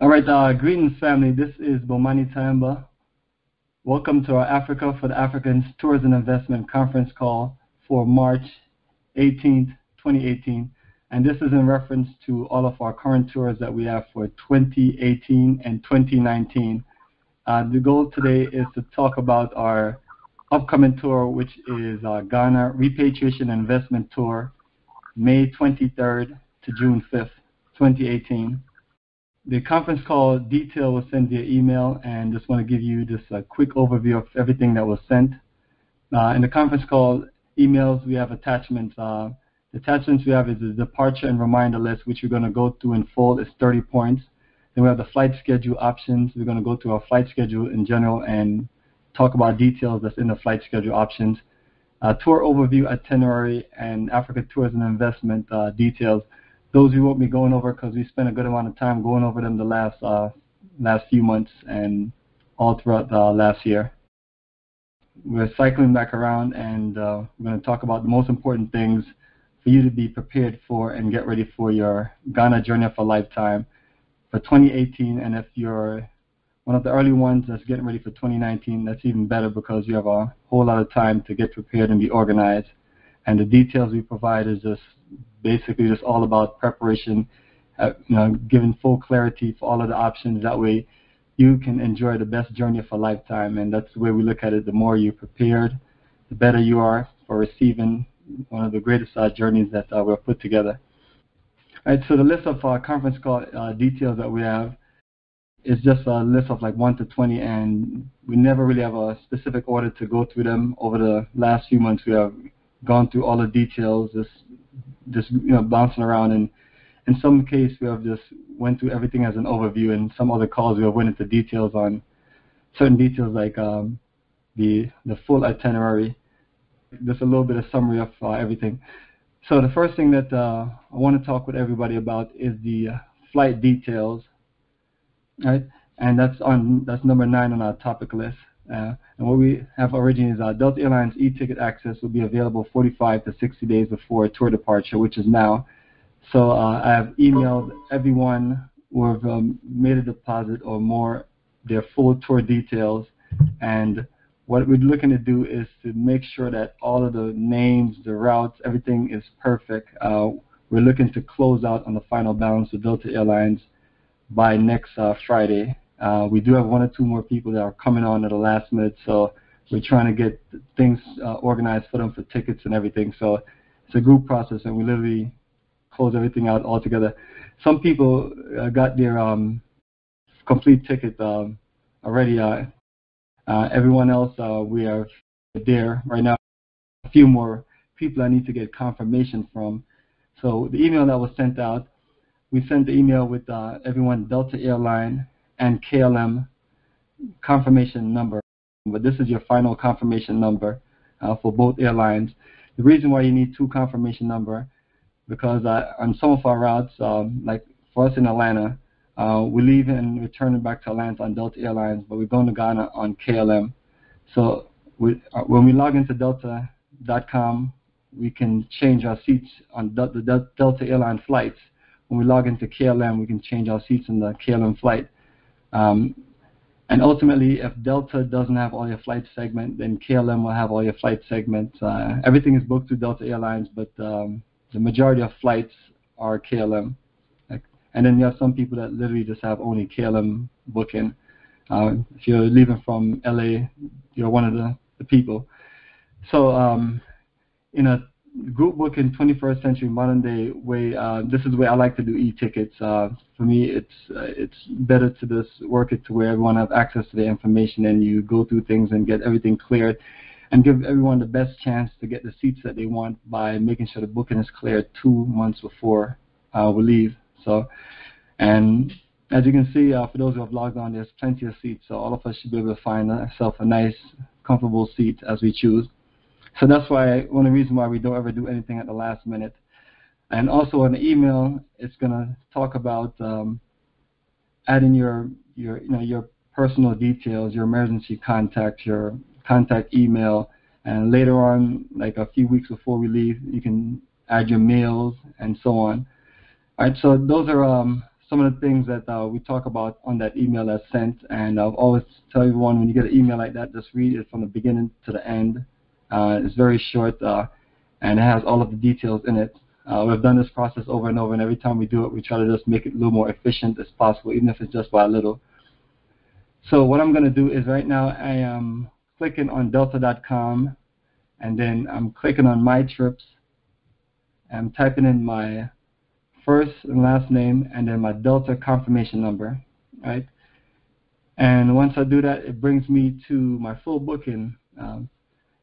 All right, greetings, family. This is Bomani Tayamba. Welcome to our Africa for the Africans Tours and Investment Conference call for March 18th, 2018. And this is in reference to all of our current tours that we have for 2018 and 2019. The goal today is to talk about our upcoming tour, which is Ghana Repatriation and Investment Tour, May 23rd to June 5th, 2018. The conference call detail was sent via email, and just want to give you just a quick overview of everything that was sent. In the conference call emails, we have attachments. The attachments we have is the departure and reminder list, which we're going to go through in full. It's 30 points. Then we have the flight schedule options. We're going to go through our flight schedule in general and talk about details that's in the flight schedule options. Tour overview, itinerary, and Africa Tours and Investment details. Those we won't be going over because we spent a good amount of time going over them the last few months and all throughout last year. We're cycling back around, and we're going to talk about the most important things for you to be prepared for and get ready for your Ghana journey of a lifetime for 2018. And if you're one of the early ones that's getting ready for 2019, that's even better because you have a whole lot of time to get prepared and be organized. And the details we provide is just basically just all about preparation, giving full clarity for all of the options. That way you can enjoy the best journey of a lifetime. And that's the way we look at it. The more you're prepared, the better you are for receiving one of the greatest journeys that we've put together. All right, so the list of conference call details that we have is just a list of like 1 to 20, and we never really have a specific order to go through them. Over the last few months, we have gone through all the details, just bouncing around, and in some case we have just went through everything as an overview, and some other calls we have went into details on certain details like the full itinerary. Just a little bit of summary of everything. So the first thing that I want to talk with everybody about is the flight details, right? And that's number 9 on our topic list. And what we have originally is Delta Airlines e-ticket access will be available 45 to 60 days before tour departure, which is now. So I have emailed everyone who have made a deposit or more their full tour details. And what we're looking to do is to make sure that all of the names, the routes, everything is perfect. We're looking to close out on the final balance with Delta Airlines by next Friday. We do have 1 or 2 more people that are coming on at the last minute, so we're trying to get things organized for them for tickets and everything. So it's a group process, and we literally close everything out all together. Some people got their complete ticket already. Everyone else, we are there right now. A few more people I need to get confirmation from. So the email that was sent out, we sent the email with everyone Delta Airline and KLM confirmation number. But this is your final confirmation number for both airlines. The reason why you need 2 confirmation number, because on some of our routes, like for us in Atlanta, we leave and return back to Atlanta on Delta Airlines, but we're going to Ghana on KLM. So when we log into delta.com, we can change our seats on the Delta Airline flights. When we log into KLM, we can change our seats in the KLM flight. And ultimately, if Delta doesn't have all your flight segment, then KLM will have all your flight segments. Everything is booked through Delta Airlines, but the majority of flights are KLM. And then you have some people that literally just have only KLM booking. If you're leaving from LA, you're one of the people. So in a group booking 21st century modern day way, this is the way I like to do e-tickets. For me, it's better to just work it to where everyone has access to the information, and you go through things and get everything cleared and give everyone the best chance to get the seats that they want by making sure the booking is cleared 2 months before we leave. So, and as you can see, for those who have logged on, there's plenty of seats, so all of us should be able to find ourselves a nice, comfortable seat as we choose. So that's why one of the reasons why we don't ever do anything at the last minute. And also on the email, it's going to talk about adding your personal details, your emergency contact, your contact email, and later on, like a few weeks before we leave, you can add your mails and so on. All right, so those are some of the things that we talk about on that email that's sent. And I'll always tell everyone, when you get an email like that, just read it from the beginning to the end. It's very short, and it has all of the details in it. We've done this process over and over, and every time we do it, we try to just make it a little more efficient as possible, even if it's just by a little. So what I'm going to do is right now I am clicking on delta.com, and then I'm clicking on My Trips. I'm typing in my first and last name and then my Delta confirmation number, right? And once I do that, it brings me to my full booking,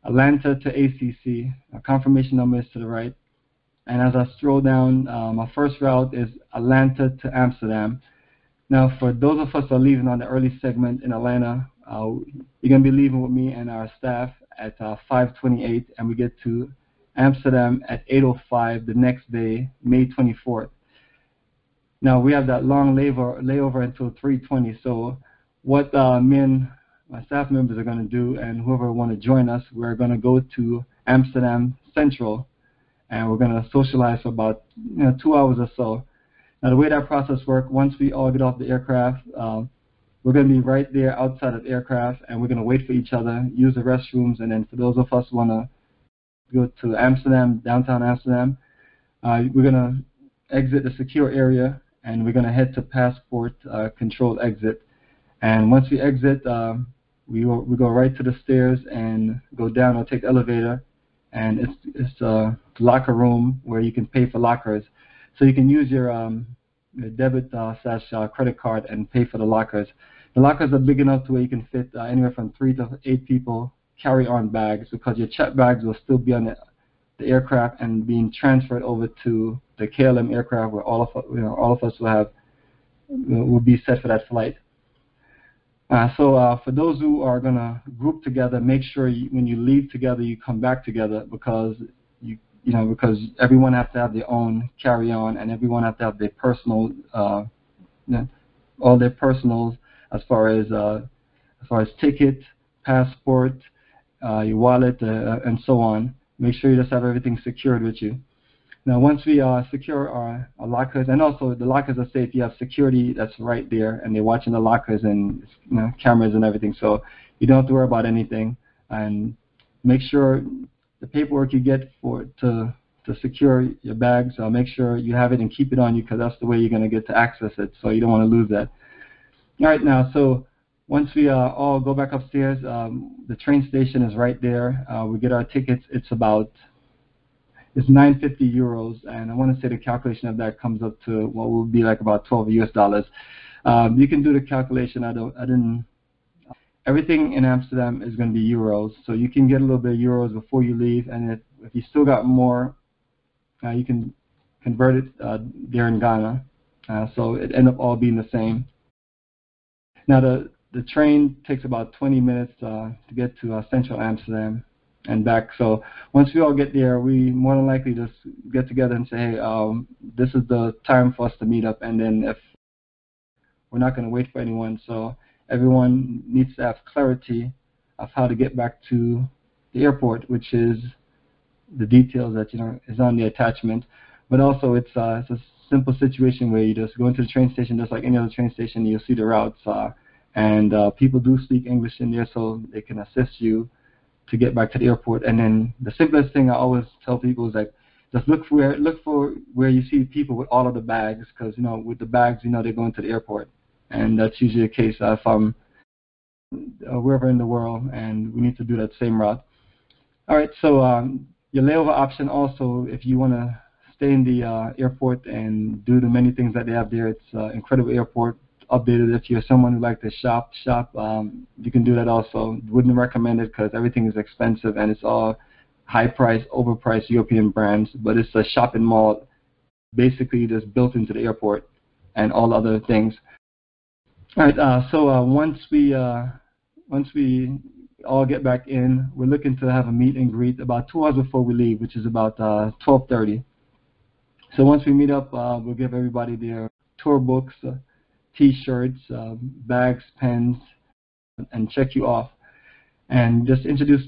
Atlanta to ACC. A confirmation number is to the right. And as I scroll down, my first route is Atlanta to Amsterdam. Now, for those of us that are leaving on the early segment in Atlanta, you're going to be leaving with me and our staff at 5:28, and we get to Amsterdam at 8:05 the next day, May 24th. Now, we have that long layover until 3:20. So what me and my staff members are going to do, and whoever want to join us, we're going to go to Amsterdam Central, and we're going to socialize for about 2 hours or so. Now, the way that process works, once we all get off the aircraft, we're going to be right there outside of the aircraft, and we're going to wait for each other, use the restrooms, and then for those of us who want to go to Amsterdam, downtown Amsterdam, we're going to exit the secure area, and we're going to head to passport control exit. And once we exit, we go right to the stairs and go down or take the elevator, and it's a locker room where you can pay for lockers. So you can use your debit / credit card and pay for the lockers. The lockers are big enough to where you can fit anywhere from 3 to 8 people carry-on bags, because your check bags will still be on the aircraft and being transferred over to the KLM aircraft, where all of us will be set for that flight. So for those who are going to group together, make sure when you leave together, you come back together, because because everyone has to have their own carry-on, and everyone has to have their personal, all their personals as far as ticket, passport, your wallet, and so on. Make sure you just have everything secured with you. Now, once we secure our lockers, and also the lockers are safe, you have security that's right there, and they're watching the lockers and cameras and everything, so you don't have to worry about anything. And make sure the paperwork you get to secure your bags, make sure you have it and keep it on you, because that's the way you're going to get to access it, so you don't want to lose that. All right, now, so once we all go back upstairs, the train station is right there. We get our tickets. It's 950 euros, and I want to say the calculation of that comes up to what will be like about $12 US. You can do the calculation. I didn't. Everything in Amsterdam is going to be euros, so you can get a little bit of euros before you leave, and if you still got more, you can convert it there in Ghana. So it end up all being the same. Now the train takes about 20 minutes to get to central Amsterdam and back. So once we all get there, we more than likely just get together and say, hey, this is the time for us to meet up, and then if we're not going to wait for anyone, so everyone needs to have clarity of how to get back to the airport, which is the details that is on the attachment. But also it's a simple situation where you just go into the train station just like any other train station. You'll see the routes, and people do speak English in there, so they can assist you to get back to the airport. And then the simplest thing I always tell people is like, just look for where you see people with all of the bags, because with the bags they're going to the airport. And that's usually the case if I'm wherever in the world, and we need to do that same route. All right, so your layover option also, if you want to stay in the airport and do the many things that they have there, it's an incredible airport, updated. If you're someone who likes to shop, you can do that also. Wouldn't recommend it because everything is expensive, and it's all high-priced, overpriced European brands, but it's a shopping mall basically just built into the airport and all other things. All right, so once we all get back in, we're looking to have a meet and greet about 2 hours before we leave, which is about 12:30. So once we meet up, we'll give everybody their tour books, T-shirts, bags, pens, and check you off, and just introduce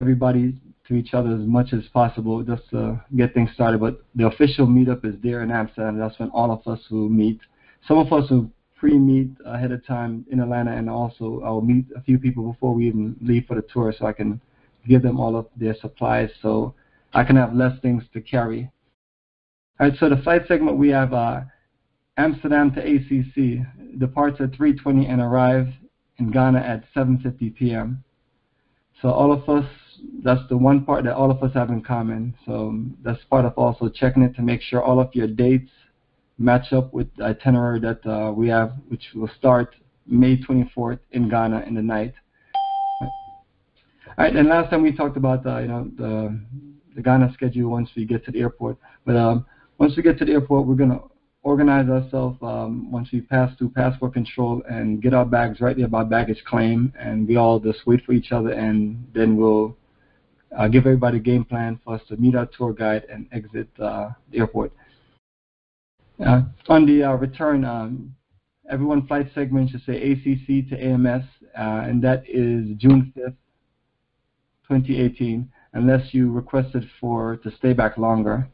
everybody to each other as much as possible, just to get things started. But the official meetup is there in Amsterdam. That's when all of us will meet. Some of us will pre-meet ahead of time in Atlanta, and also I'll meet a few people before we even leave for the tour, so I can give them all of their supplies, so I can have less things to carry. All right, so the flight segment, we have Amsterdam to ACC, departs at 3:20 and arrives in Ghana at 7:50 p.m. So all of us, that's the one part that all of us have in common. So that's part of also checking it to make sure all of your dates match up with the itinerary that we have, which will start May 24th in Ghana in the night. All right, and last time we talked about the Ghana schedule once we get to the airport. But once we get to the airport, we're going to organize ourselves once we pass through passport control and get our bags right there by baggage claim, and we all just wait for each other, and then we'll give everybody a game plan for us to meet our tour guide and exit the airport. On the return, everyone flight segment should say ACC to AMS, and that is June 5th, 2018, unless you requested to stay back longer.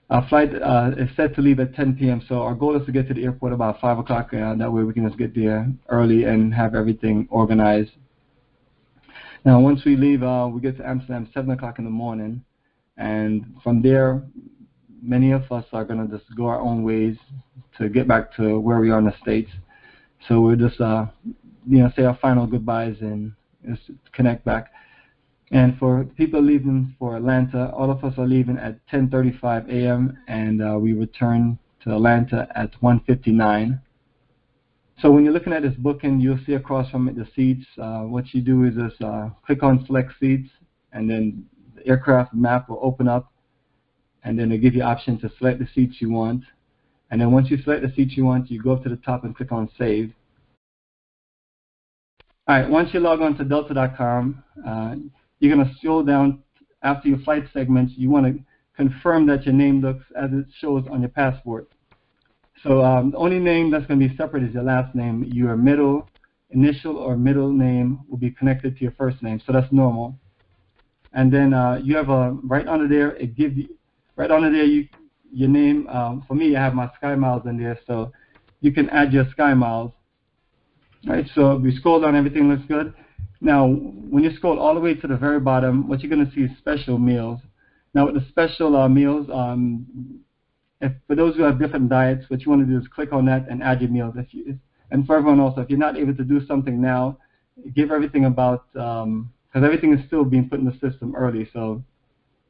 Our flight is set to leave at 10 p.m., so our goal is to get to the airport about 5 o'clock. That way we can just get there early and have everything organized. Now, once we leave, we get to Amsterdam 7 o'clock in the morning, and from there, many of us are going to just go our own ways to get back to where we are in the States. So we'll just, say our final goodbyes and just connect back. And for people leaving for Atlanta, all of us are leaving at 10:35 a.m. and we return to Atlanta at 1:59. So when you're looking at this booking, you'll see across from it the seats. What you do is just click on select seats, and then the aircraft map will open up, and then it'll give you option to select the seats you want. And then once you select the seats you want, you go up to the top and click on save. All right, once you log on to delta.com, you're going to scroll down after your flight segments. You want to confirm that your name looks as it shows on your passport. So the only name that's going to be separate is your last name. Your middle initial or middle name will be connected to your first name, so that's normal. And then you have right under there, it gives you, right under there, your name. For me, I have my Sky Miles in there, so you can add your Sky Miles. All right, so we scroll down, everything looks good. Now, when you scroll all the way to the very bottom, what you're going to see is special meals. Now, with the special meals, for those who have different diets, what you want to do is click on that and add your meals. And for everyone else, if you're not able to do something now, give everything about, because everything is still being put in the system early, so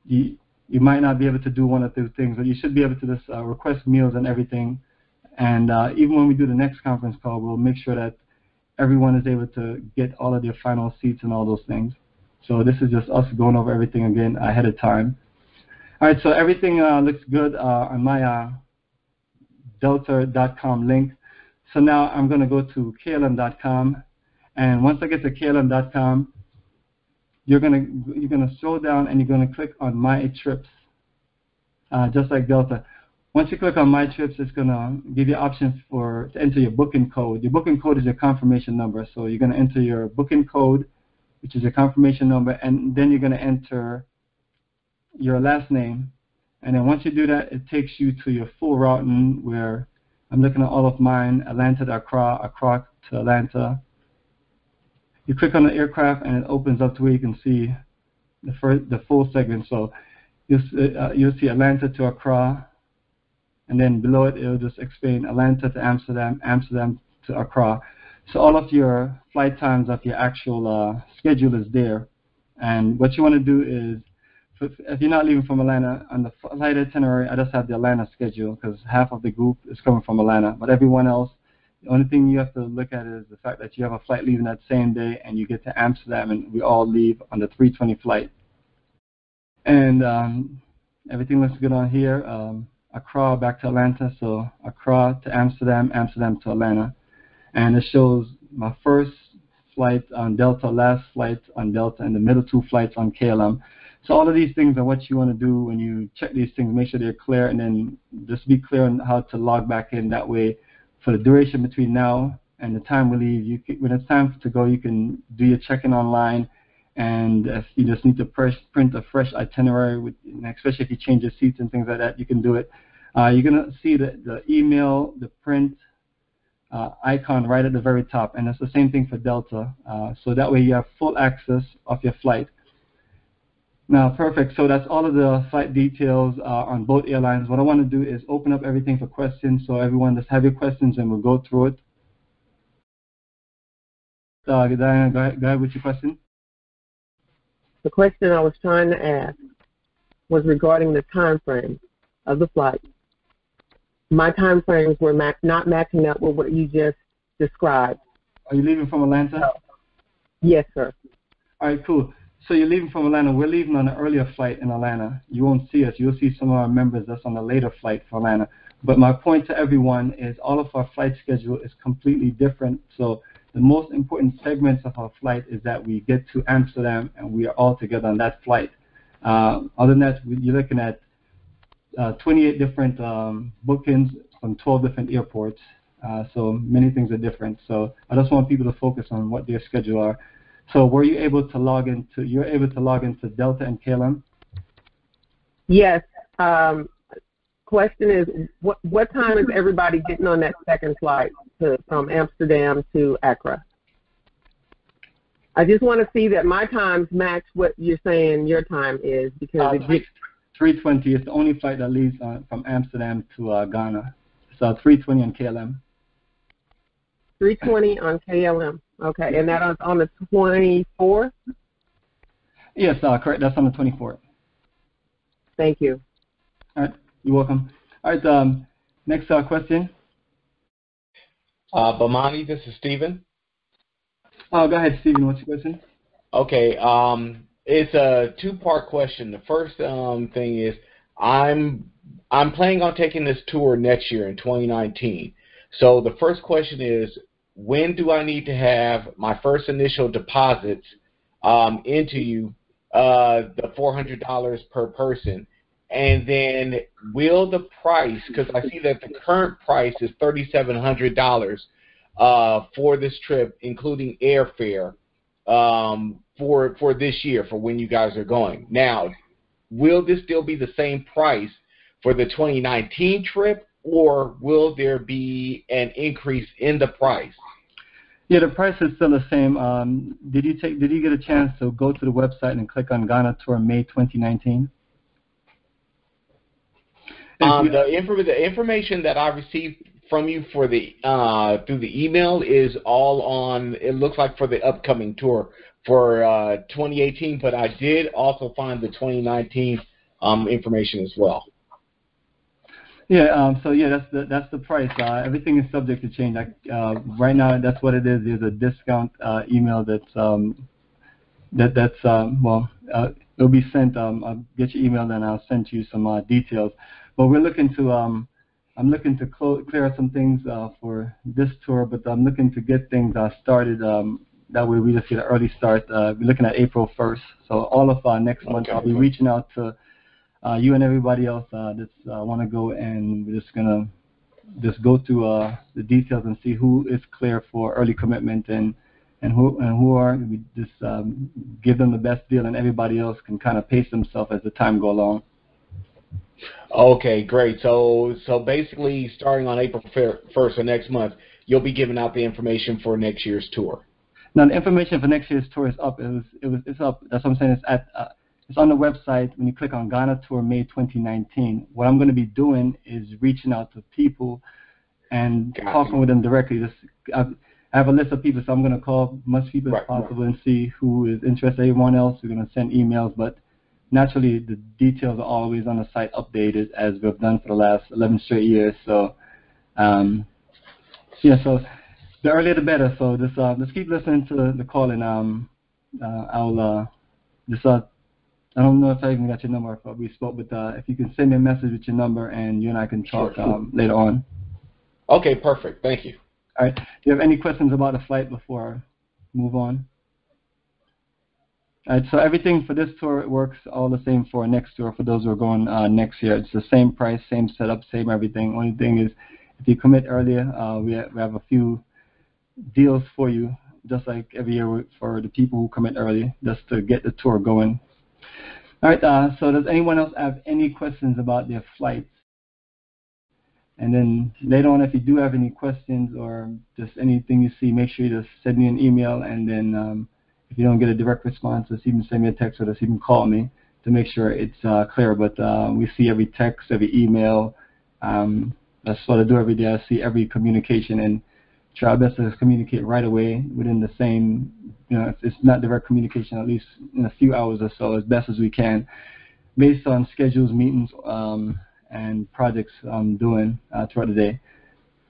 you might not be able to do one or two things, but you should be able to just request meals and everything. And even when we do the next conference call, we'll make sure that everyone is able to get all of their final seats and all those things. So this is just us going over everything again ahead of time. All right, so everything looks good on my delta.com link. So now I'm going to go to KLM.com, and once I get to KLM.com, you're going to scroll down and you're going to click on My Trips, just like Delta. Once you click on My Trips, it's going to give you options to enter your booking code. Your booking code is your confirmation number. So you're going to enter your booking code, which is your confirmation number, and then you're going to enter your last name. And then once you do that, it takes you to your full routing, where I'm looking at all of mine: Atlanta to Accra, Accra to Atlanta. You click on the aircraft, and it opens up to where you can see the full segment. So you'll see Atlanta to Accra, and then below it, it'll just explain Atlanta to Amsterdam, Amsterdam to Accra. So all of your flight times of your actual schedule is there. And what you want to do is, if you're not leaving from Atlanta, on the flight itinerary, I just have the Atlanta schedule because half of the group is coming from Atlanta. But everyone else, the only thing you have to look at is the fact that you have a flight leaving that same day, and you get to Amsterdam, and we all leave on the 3:20 flight. And everything looks good on here. Accra back to Atlanta, so Accra to Amsterdam, Amsterdam to Atlanta. And it shows my first flight on Delta, last flight on Delta, and the middle two flights on KLM. So all of these things are what you want to do when you check these things. Make sure they're clear, and then just be clear on how to log back in. That way, for the duration between now and the time we leave, when it's time to go, you can do your check-in online. And if you just need to print a fresh itinerary, especially if you change your seats and things like that, you can do it. You're going to see the email, the print icon right at the very top, and it's the same thing for Delta. So that way you have full access of your flight. Now, perfect. So that's all of the flight details on both airlines. What I want to do is open up everything for questions. So everyone, just have your questions and we'll go through it. Diana, go ahead with your question. The question I was trying to ask was regarding the time frame of the flight. My time frames were not matching up with what you just described. Are you leaving from Atlanta? No. Yes, sir. All right, cool. So you're leaving from Atlanta. We're leaving on an earlier flight in Atlanta. You won't see us. You'll see some of our members that's on the later flight for Atlanta. But my point to everyone is all of our flight schedule is completely different. So the most important segments of our flight is that we get to Amsterdam and we are all together on that flight. Other than that, you're looking at 28 different bookings from 12 different airports. So many things are different. So I just want people to focus on what their schedule are. So were you able to log into? You're able to log into Delta and KLM? Yes. Question is, what time is everybody getting on that second flight from Amsterdam to Accra? I just want to see that my times match what you're saying your time is, because 3:20 is the only flight that leaves from Amsterdam to Ghana. So 3:20 on KLM. 3:20 on KLM. Okay, and that is on the 24th? Yes, correct. That's on the 24th. Thank you. All right, you're welcome. All right, next question. Bomani, this is Stephen. Go ahead, Stephen. What's your question? Okay, it's a two-part question. The first thing is I'm planning on taking this tour next year in 2019. So the first question is, when do I need to have my first initial deposits into you, the $400 per person? And then will the price, because I see that the current price is $3,700 for this trip, including airfare, for this year, for when you guys are going. Now, will this still be the same price for the 2019 trip, or will there be an increase in the price? Yeah, the price is still the same. Did you get a chance to go to the website and click on Ghana Tour May 2019? The information that I received from you for the through the email is all on. It looks like for the upcoming tour for 2018, but I did also find the 2019 information as well. Yeah. So yeah, that's the price. Everything is subject to change. Right now, that's what it is. There's a discount email it'll be sent. I'll get your email and I'll send you some details. But we're looking to I'm looking to clear some things for this tour, but I'm looking to get things started. That way we just get an early start. We're looking at April 1st. So all of next month I'll be reaching out to you and everybody else that's want to go, and we're just gonna go through the details and see who is clear for early commitment and who are. We just give them the best deal, and everybody else can kind of pace themselves as the time go along. Okay, great. So basically, starting on April 1st of next month, you'll be giving out the information for next year's tour. Now, the information for next year's tour is up. It's up. That's what I'm saying. It's on the website. When you click on Ghana Tour May 2019, what I'm going to be doing is reaching out to people and talking with them directly. I have a list of people, so I'm going to call much people as possible and see who is interested. Everyone else, we're going to send emails, but naturally, the details are always on the site updated, as we've done for the last 11 straight years. So, so the earlier the better. So just keep listening to the call, and I'll I don't know if I even got your number if we spoke, but if you can send me a message with your number, and you and I can talk later on. Okay, perfect. Thank you. All right. Do you have any questions about the flight before I move on? All right, so everything for this tour works all the same for next tour for those who are going next year. It's the same price, same setup, same everything. Only thing is, if you commit earlier, we have a few deals for you, just like every year for the people who commit early, just to get the tour going. All right, so does anyone else have any questions about their flights? And then later on, if you do have any questions or just anything you see, make sure you just send me an email. And then if you don't get a direct response, just even send me a text or just even call me to make sure it's clear. But we see every text, every email. That's what I do every day. I see every communication and try our best to communicate right away within the same, if it's not direct communication, at least in a few hours or so, as best as we can, based on schedules, meetings, and projects I'm doing throughout the day.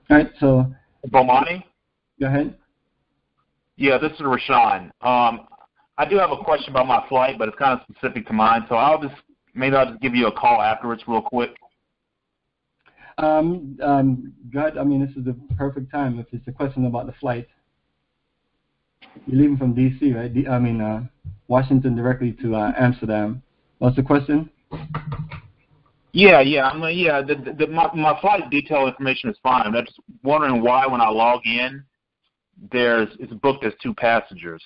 All right, so. Bomani? Go ahead. Yeah, this is Rashawn. I do have a question about my flight, but it's kind of specific to mine, so maybe I'll just give you a call afterwards real quick. God, I mean, this is the perfect time if it's a question about the flight. You're leaving from D.C., right? Washington directly to Amsterdam. What's the question? Yeah. My flight detail information is fine. I'm just wondering why when I log in, it's booked as 2 passengers.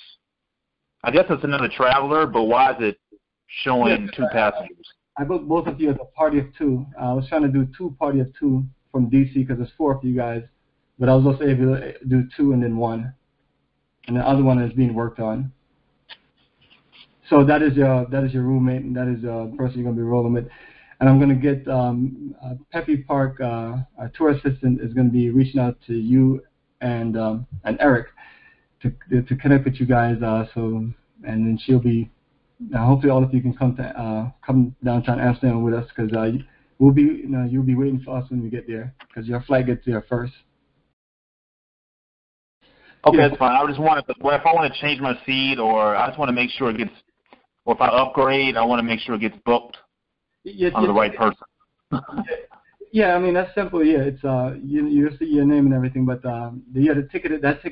I guess it's another traveler, but why is it showing 2 passengers? I booked both of you as a party of 2. I was trying to do 2 party of 2 from DC because there's 4 of you guys, but I was also able to do 2 and then 1, and the other one is being worked on. So that is your roommate, and that is the person you're going to be rolling with. And I'm going to get Peppy Park, our tour assistant, is going to be reaching out to you and Eric to connect with you guys. And then she'll be. Hopefully, all of you can come downtown Amsterdam with us because you'll be waiting for us when we get there because your flight gets there first. Okay, that's fine. I just wanted if I want to change my seat or I just want to make sure it gets, or if I upgrade, I want to make sure it gets booked on the right person. Yeah, I mean that's simple. Yeah, it's you see your name and everything, but the ticket that's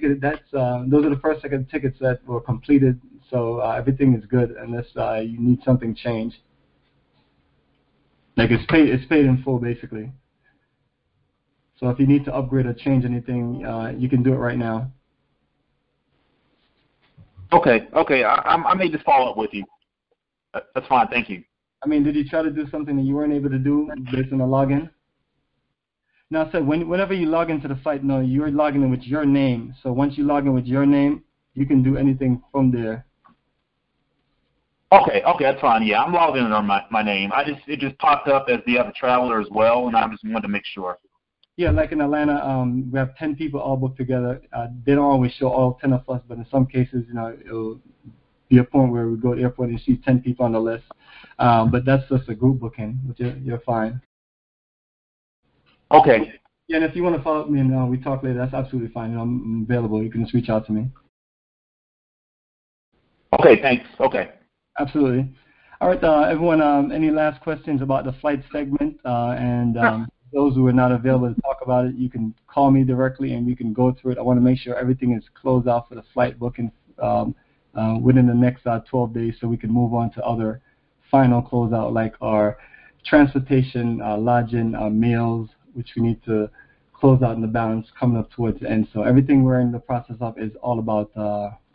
those are the first second tickets that were completed. So everything is good unless you need something changed. Like it's paid in full basically. So if you need to upgrade or change anything, you can do it right now. Okay. I may just follow up with you. That's fine. Thank you. I mean, did you try to do something that you weren't able to do based on the login? No, so whenever you log into the site, no, you're logging in with your name. So once you log in with your name, you can do anything from there. Okay, that's fine. Yeah, I'm logged in on my name. It just popped up as the other traveler as well, and I just wanted to make sure. Yeah, like in Atlanta, we have 10 people all booked together. They don't always show all 10 of us, but in some cases, it'll be a point where we go to the airport and you see 10 people on the list. But that's just a group booking, but you're fine. Okay. Yeah, and if you want to follow up me and we talk later, that's absolutely fine. I'm available. You can just reach out to me. Okay, thanks. Okay. Absolutely. All right, everyone, any last questions about the flight segment? Those who are not available to talk about it, you can call me directly and we can go through it. I want to make sure everything is closed out for the flight booking within the next 12 days so we can move on to other final closeout like our transportation, lodging, meals, which we need to close out in the balance coming up towards the end. So everything we're in the process of is all about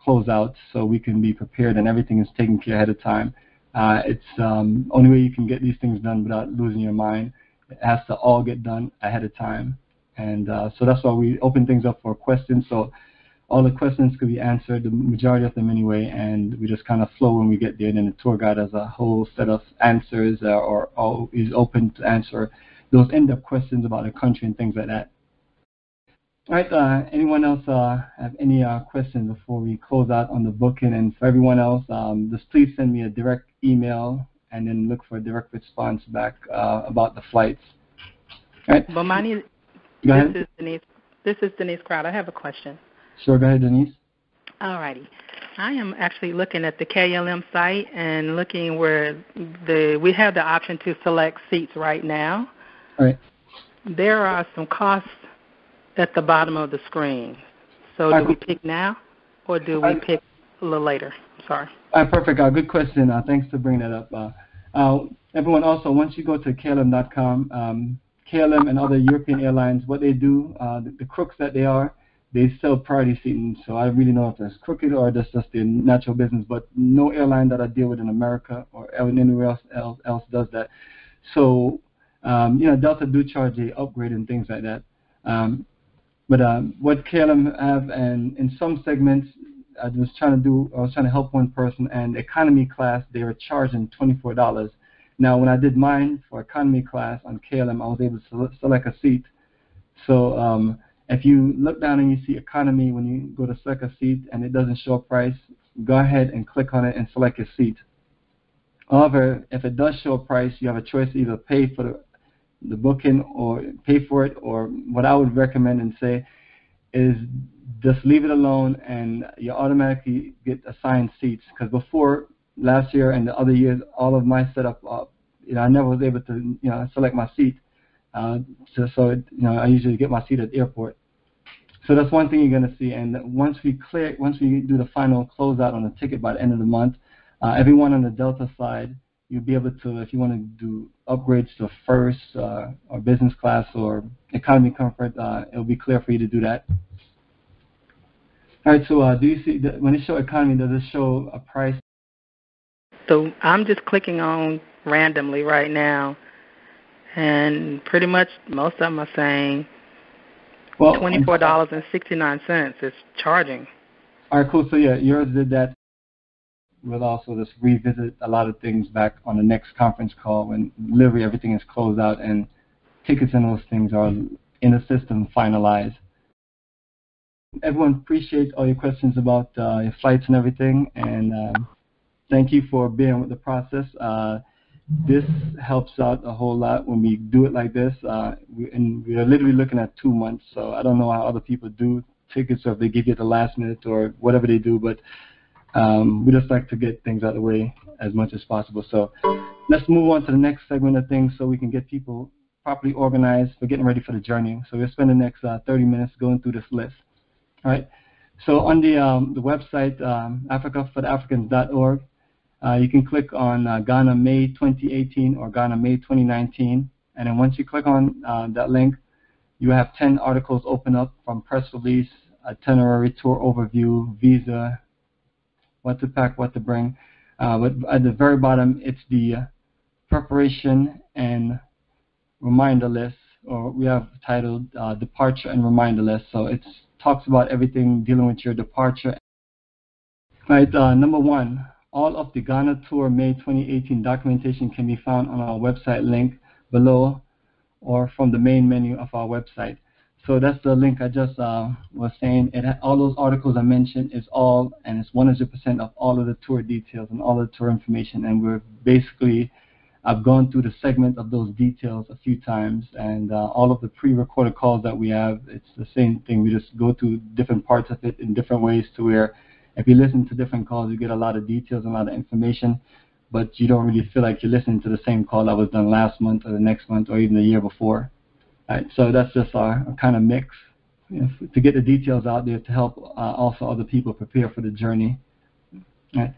closeouts so we can be prepared and everything is taken care ahead of time. It's only way you can get these things done without losing your mind. It has to all get done ahead of time. And so that's why we open things up for questions. So all the questions could be answered, the majority of them anyway, and we just kind of flow when we get there. And then the tour guide has a whole set of answers or is open to answer those in-depth questions about the country and things like that. All right, anyone else have any questions before we close out on the booking? And for everyone else, just please send me a direct email and then look for a direct response back about the flights. All right. Bomani, go ahead. This is Denise Crowd. I have a question. Sure, go ahead, Denise. All righty. I am actually looking at the KLM site and looking where we have the option to select seats right now. All right. There are some costs at the bottom of the screen. So do we pick now or do we pick a little later? Sorry. Perfect. Good question. Thanks for bringing that up. Everyone, also, once you go to KLM.com, KLM and other European airlines, what they do, the crooks that they are, they sell priority seating. So I really know if that's crooked or that's just their natural business, but no airline that I deal with in America or anywhere else does that. So Delta do charge a upgrade and things like that. But what KLM have, and in some segments, I was trying to help one person, and economy class, they were charging $24. Now, when I did mine for economy class on KLM, I was able to select a seat. So if you look down and you see economy, when you go to select a seat and it doesn't show a price, go ahead and click on it and select your seat. However, if it does show a price, you have a choice to either pay for the booking or pay for it, or what I would recommend and say is just leave it alone and you automatically get assigned seats. Because before, last year and the other years, all of my setup, I never was able to select my seat. I usually get my seat at the airport. So that's one thing you're going to see. And once we do the final closeout on the ticket by the end of the month, everyone on the Delta side, you'll be able to, if you want to do upgrades to first or business class or economy comfort, it'll be clear for you to do that. All right, so do you see, when it shows economy, does it show a price? So I'm just clicking on randomly right now, and pretty much most of them are saying $24.69 is charging. All right, cool. So yeah, yours did that. We'll also just revisit a lot of things back on the next conference call when literally everything is closed out and tickets and those things are in the system finalized. Everyone, appreciate all your questions about your flights and everything, and thank you for being with the process. This helps out a whole lot when we do it like this. We are literally looking at 2 months, so I don't know how other people do tickets or if they give you at the last minute or whatever they do, but we just like to get things out of the way as much as possible. So let's move on to the next segment of things so we can get people properly organized for getting ready for the journey. So we'll spend the next 30 minutes going through this list. All right. So on the website, africafortheafricans.org, you can click on Ghana May 2018 or Ghana May 2019. And then once you click on that link, you have 10 articles open up, from press release, itinerary, tour overview, visa, what to pack, what to bring. But at the very bottom, it's the preparation and reminder list, or we have titled Departure and Reminder List. So it talks about everything dealing with your departure. Right, number one, all of the Ghana Tour May 2018 documentation can be found on our website link below or from the main menu of our website. So that's the link I just was saying. All those articles I mentioned is all, and it's 100% of all of the tour details and all of the tour information. And we're basically, I've gone through the segment of those details a few times, and all of the pre-recorded calls that we have, it's the same thing. We just go through different parts of it in different ways to where if you listen to different calls, you get a lot of details and a lot of information, but you don't really feel like you're listening to the same call that was done last month or the next month or even the year before. All right, so that's just our kind of mix, to get the details out there to help also other people prepare for the journey. All right.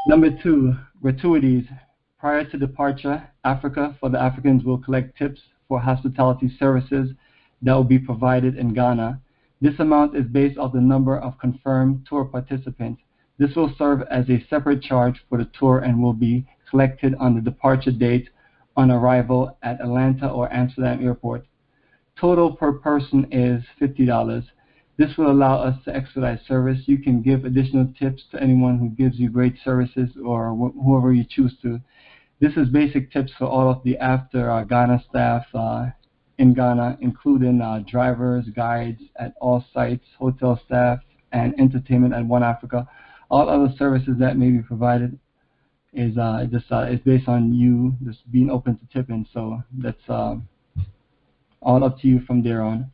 Number two, gratuities. Prior to departure, Africa for the Africans will collect tips for hospitality services that will be provided in Ghana. This amount is based off the number of confirmed tour participants. This will serve as a separate charge for the tour and will be collected on the departure date on arrival at Atlanta or Amsterdam airport. Total per person is $50. This will allow us to expedite service. You can give additional tips to anyone who gives you great services or whoever you choose to. This is basic tips for all of the after Ghana staff in Ghana, including drivers, guides at all sites, hotel staff, and entertainment at One Africa. All other services that may be provided is based on you just being open to tipping. So that's all up to you from there on.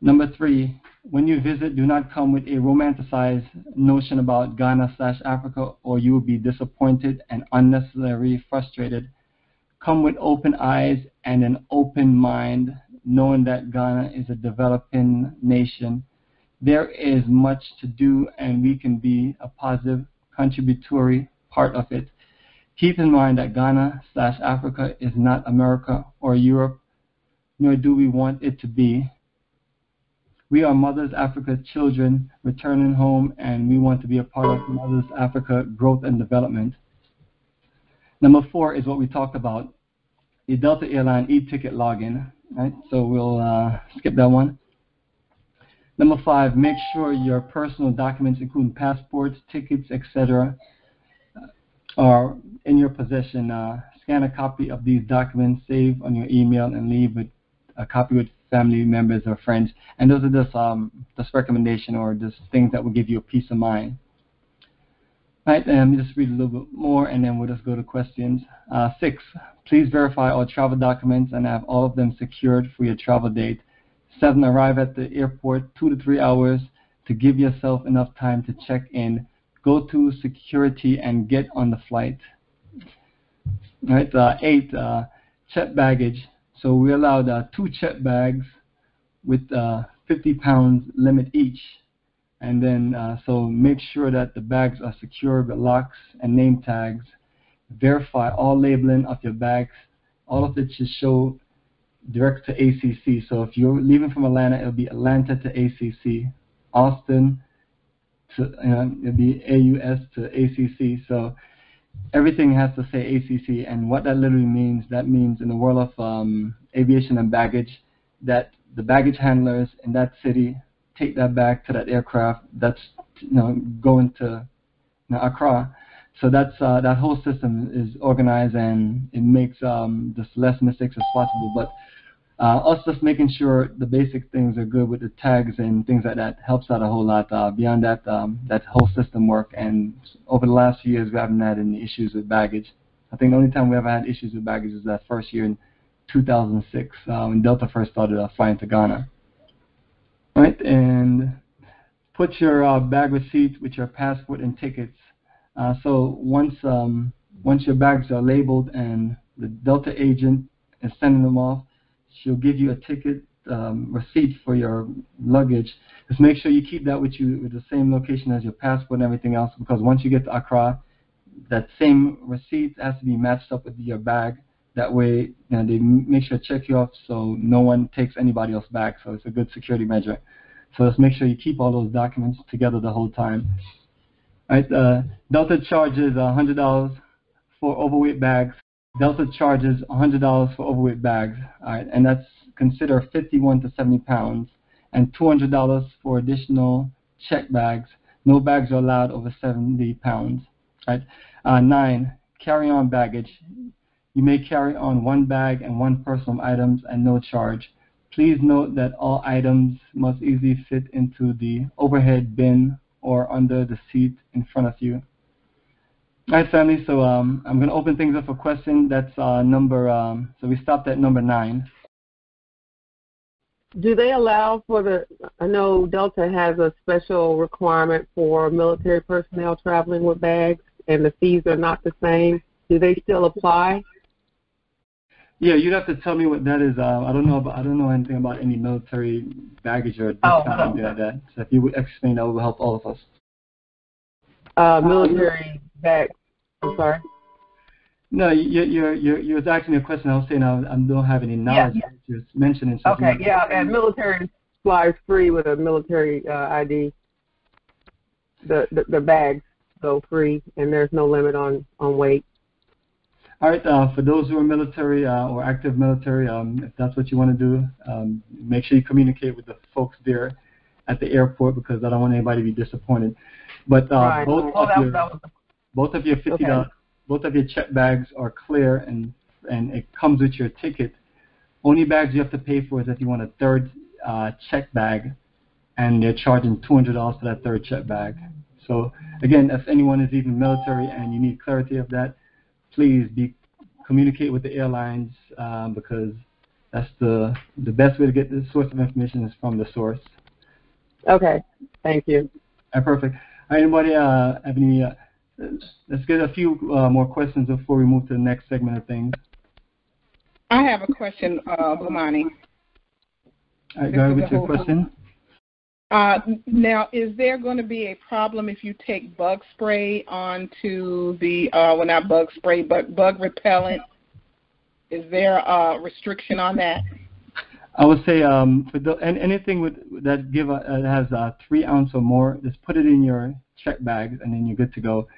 Number three, when you visit, do not come with a romanticized notion about Ghana/Africa, or you will be disappointed and unnecessarily frustrated. Come with open eyes and an open mind, knowing that Ghana is a developing nation. There is much to do, and we can be a positive contributory part of it. Keep in mind that Ghana/Africa is not America or Europe, nor do we want it to be. We are Mothers Africa children returning home, and we want to be a part of Mothers Africa growth and development. Number four is what we talked about. your Delta Airline e-ticket login. Right, so we'll skip that one. Number 5, make sure your personal documents, including passports, tickets, etc., are in your possession. Scan a copy of these documents, save on your email, and leave with a copy with family members or friends. And those are just recommendation or just things that will give you a peace of mind. Right, and let me just read a little bit more, and then we'll just go to questions. 6, please verify all travel documents and have all of them secured for your travel date. 7, arrive at the airport 2 to 3 hours to give yourself enough time to check in, go to security, and get on the flight. Right, 8, check baggage. So we allowed 2 check bags with 50 pounds limit each. And then, so make sure that the bags are secured with locks and name tags. Verify all labeling of your bags. All of it should show direct to ACC. So if you're leaving from Atlanta, it'll be Atlanta to ACC. Austin to it'll be AUS to ACC. So everything has to say ACC. And what that literally means, that means in the world of aviation and baggage, that the baggage handlers in that city take that bag to that aircraft that's going to Accra. So that's that whole system is organized, and it makes just less mistakes as possible. But us just making sure the basic things are good with the tags and things like that helps out a whole lot. Beyond that, that whole system work. And over the last few years, we haven't had any issues with baggage. I think the only time we ever had issues with baggage was that first year in 2006 when Delta first started flying to Ghana. Right, and put your bag receipt with your passport and tickets. So once your bags are labeled and the Delta agent is sending them off, she'll give you a ticket receipt for your luggage. Just make sure you keep that with you with the same location as your passport and everything else, because once you get to Accra, that same receipt has to be matched up with your bag. That way, they make sure to check you off so no one takes anybody else back. So it's a good security measure. So just make sure you keep all those documents together the whole time. All right, Delta charges $100 for overweight bags. Delta charges $100 for overweight bags. All right, and that's considered 51 to 70 pounds, and $200 for additional check bags. No bags are allowed over 70 pounds. All right, 9, carry-on baggage. You may carry on 1 bag and 1 personal items and no charge. Please note that all items must easily fit into the overhead bin or under the seat in front of you. All right, family, so I'm going to open things up for questions. That's so we stopped at number 9. Do they allow for I know Delta has a special requirement for military personnel traveling with bags, and the fees are not the same. Do they still apply? Yeah, you'd have to tell me what that is. I don't know anything about any military baggage or discount or anything like that. So if you would explain, that would help all of us. Military bag. I'm sorry. No, you're asking me a question. I was saying I don't have any knowledge. Yeah. You're mentioning something. Okay, yeah, and military flies free with a military ID. The bags go free, and there's no limit on weight. All right, for those who are military or active military, if that's what you want to do, make sure you communicate with the folks there at the airport, because I don't want anybody to be disappointed. But right. both of your $50, both of your check bags are clear, and it comes with your ticket. Only bags you have to pay for is if you want a third check bag, and they're charging $200 for that third check bag. So again, if anyone is even military and you need clarity of that, please communicate with the airlines, because that's the best way to get the source of information is from the source. Okay, thank you. All right, perfect. All right, anybody have any? Let's get a few more questions before we move to the next segment of things. I have a question, Bomani. All right, go ahead with your question. Now, is there going to be a problem if you take bug spray onto the, well, not bug spray, but bug repellent? Is there a restriction on that? I would say for anything that has 3 ounces or more, just put it in your check bag, and then you're good to go.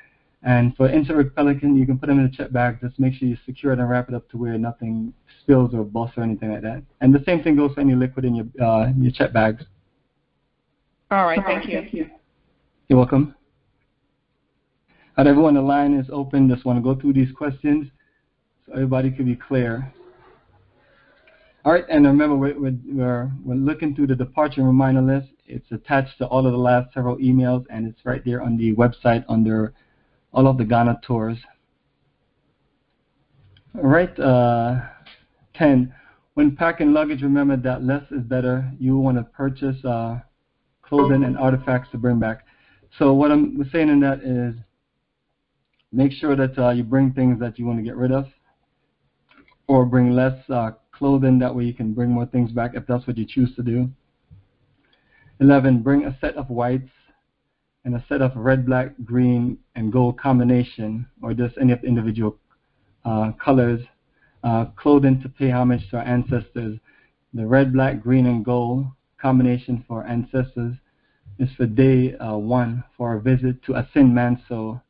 And for insect repellent, you can put them in a check bag. Just make sure you secure it and wrap it up to where nothing spills or busts or anything like that. And the same thing goes for any liquid in your check bags. All right, thank you. You're welcome. All right, everyone, the line is open. Just want to go through these questions so everybody can be clear. All right, and remember, we're looking through the departure reminder list. It's attached to all of the last several emails, and it's right there on the website under all of the Ghana tours. All right, 10. When packing luggage, remember that less is better. You want to purchase clothing and artifacts to bring back. So what I'm saying in that is make sure that you bring things that you want to get rid of, or bring less clothing. That way you can bring more things back if that's what you choose to do. 11. Bring a set of whites and a set of red, black, green, and gold combination, or just any of the individual colors. Clothing to pay homage to our ancestors. The red, black, green, and gold combination for ancestors is for day 1 for our visit to Asin Manso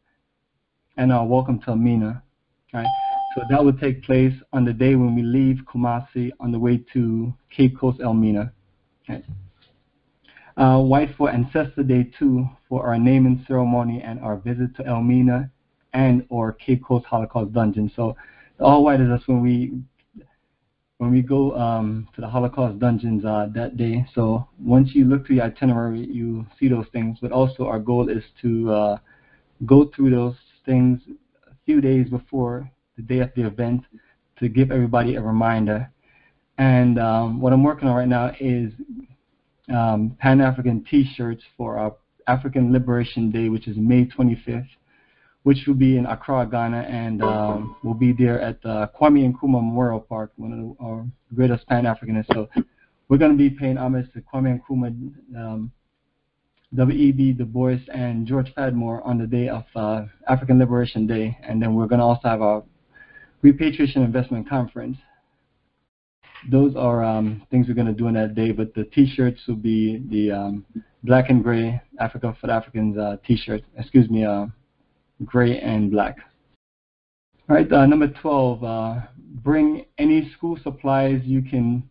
and our welcome to Amina. Right? So that will take place on the day when we leave Kumasi on the way to Cape Coast Elmina. Right? White for Ancestor Day 2 for our naming ceremony and our visit to Elmina and or Cape Coast Holocaust Dungeon. So the all white is just when we go to the Holocaust dungeons that day. So once you look through your itinerary, you see those things. But also our goal is to go through those things a few days before the day of the event to give everybody a reminder. And what I'm working on right now is Pan-African T-shirts for our African Liberation Day, which is May 25th, which will be in Accra, Ghana, and we'll be there at Kwame Nkrumah Memorial Park, one of our greatest Pan-Africanists. So we're going to be paying homage to Kwame Nkrumah, W.E.B. Du Bois, and George Padmore on the day of African Liberation Day. And then we're going to also have our Repatriation Investment Conference. Those are things we're going to do on that day, but the T-shirts will be the black and gray Africa for the Africans T-shirt, gray and black. All right, number 12, bring any school supplies you can,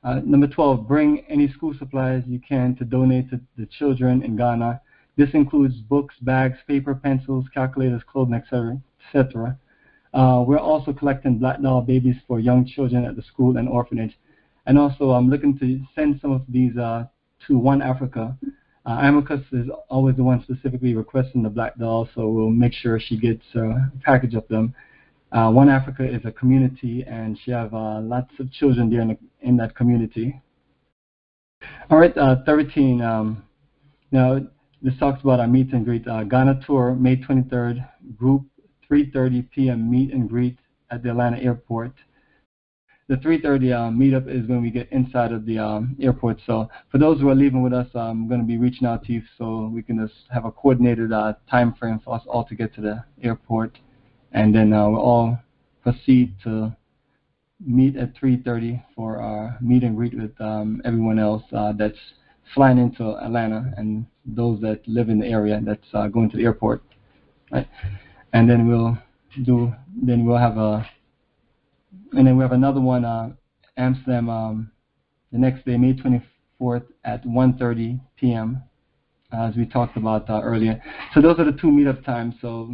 number 12, bring any school supplies you can to donate to the children in Ghana. This includes books, bags, paper, pencils, calculators, clothing, etc., etc. We're also collecting black doll babies for young children at the school and orphanage. And also I'm looking to send some of these to One Africa. Amicus is always the one specifically requesting the black doll, so we'll make sure she gets a package of them. One Africa is a community, and she have lots of children there in that community. All right, 13. Now, this talks about our meet and greet. Ghana tour, May 23rd, group 3:30 p.m. meet and greet at the Atlanta airport. The 3:30 meetup is when we get inside of the airport. So for those who are leaving with us, I'm going to be reaching out to you so we can just have a coordinated time frame for us all to get to the airport. And then we'll all proceed to meet at 3:30 for our meet and greet with everyone else that's flying into Atlanta and those that live in the area that's going to the airport. Right? And then we'll have another one, Amsterdam, the next day, May 24th at 1:30 p.m. As we talked about earlier. So those are the two meetup times. So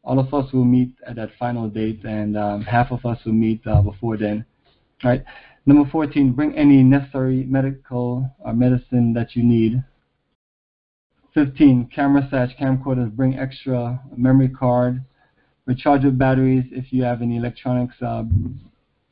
all of us will meet at that final date, and half of us will meet before then. All right. Number 14, bring any necessary medical or medicine that you need. 15, camera camcorders, bring extra memory card, rechargeable batteries if you have any electronics.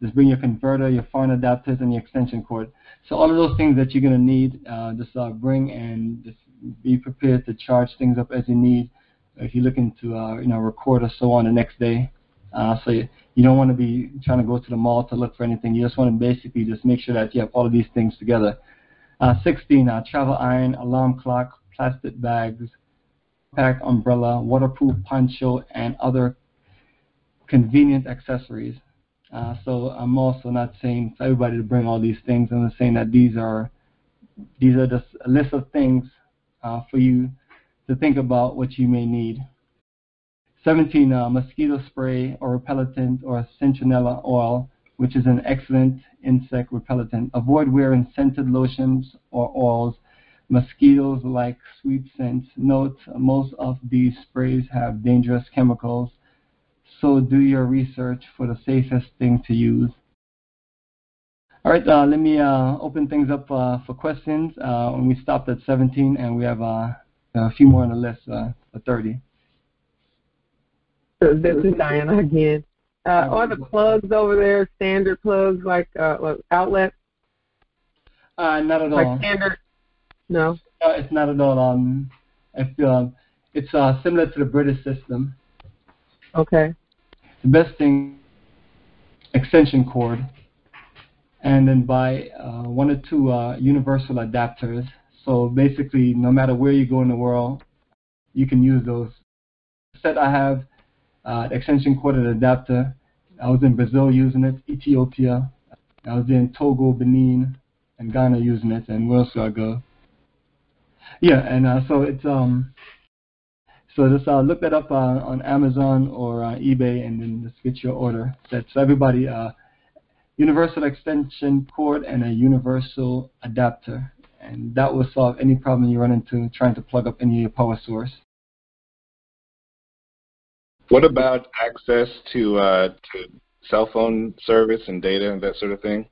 Just bring your converter, your phone adapters, and your extension cord. So all of those things that you're going to need, just bring and just be prepared to charge things up as you need. If you're looking to record or so on the next day. So you don't want to be trying to go to the mall to look for anything. You just want to basically just make sure that you have all of these things together. 16, travel iron, alarm clock, plastic bags, pack umbrella, waterproof poncho, and other convenient accessories. So I'm also not saying for everybody to bring all these things. I'm just saying that these are just a list of things for you to think about what you may need. 17, mosquito spray or repellent or citronella oil, which is an excellent insect repellent. Avoid wearing scented lotions or oils. Mosquitoes like sweet scents. Note, most of these sprays have dangerous chemicals, so do your research for the safest thing to use. All right, let me open things up for questions. When we stopped at 17, and we have a few more on the list for 30. So this is Diana again. Are the plugs over there standard plugs like outlets? Not at all. Like standard? No. It's not at all. It's similar to the British system. Okay. The best thing, extension cord, and then buy 1 or 2 universal adapters. So basically, no matter where you go in the world, you can use those. The set I have, extension cord and adapter. I was in Brazil using it, Ethiopia. I was in Togo, Benin, and Ghana using it, and where else do I go? Yeah, and so it's so just look that up on Amazon or eBay, and then just get your order set. So everybody, universal extension cord and a universal adapter, and that will solve any problem you run into trying to plug up any of your power source. What about access to cell phone service and data and that sort of thing?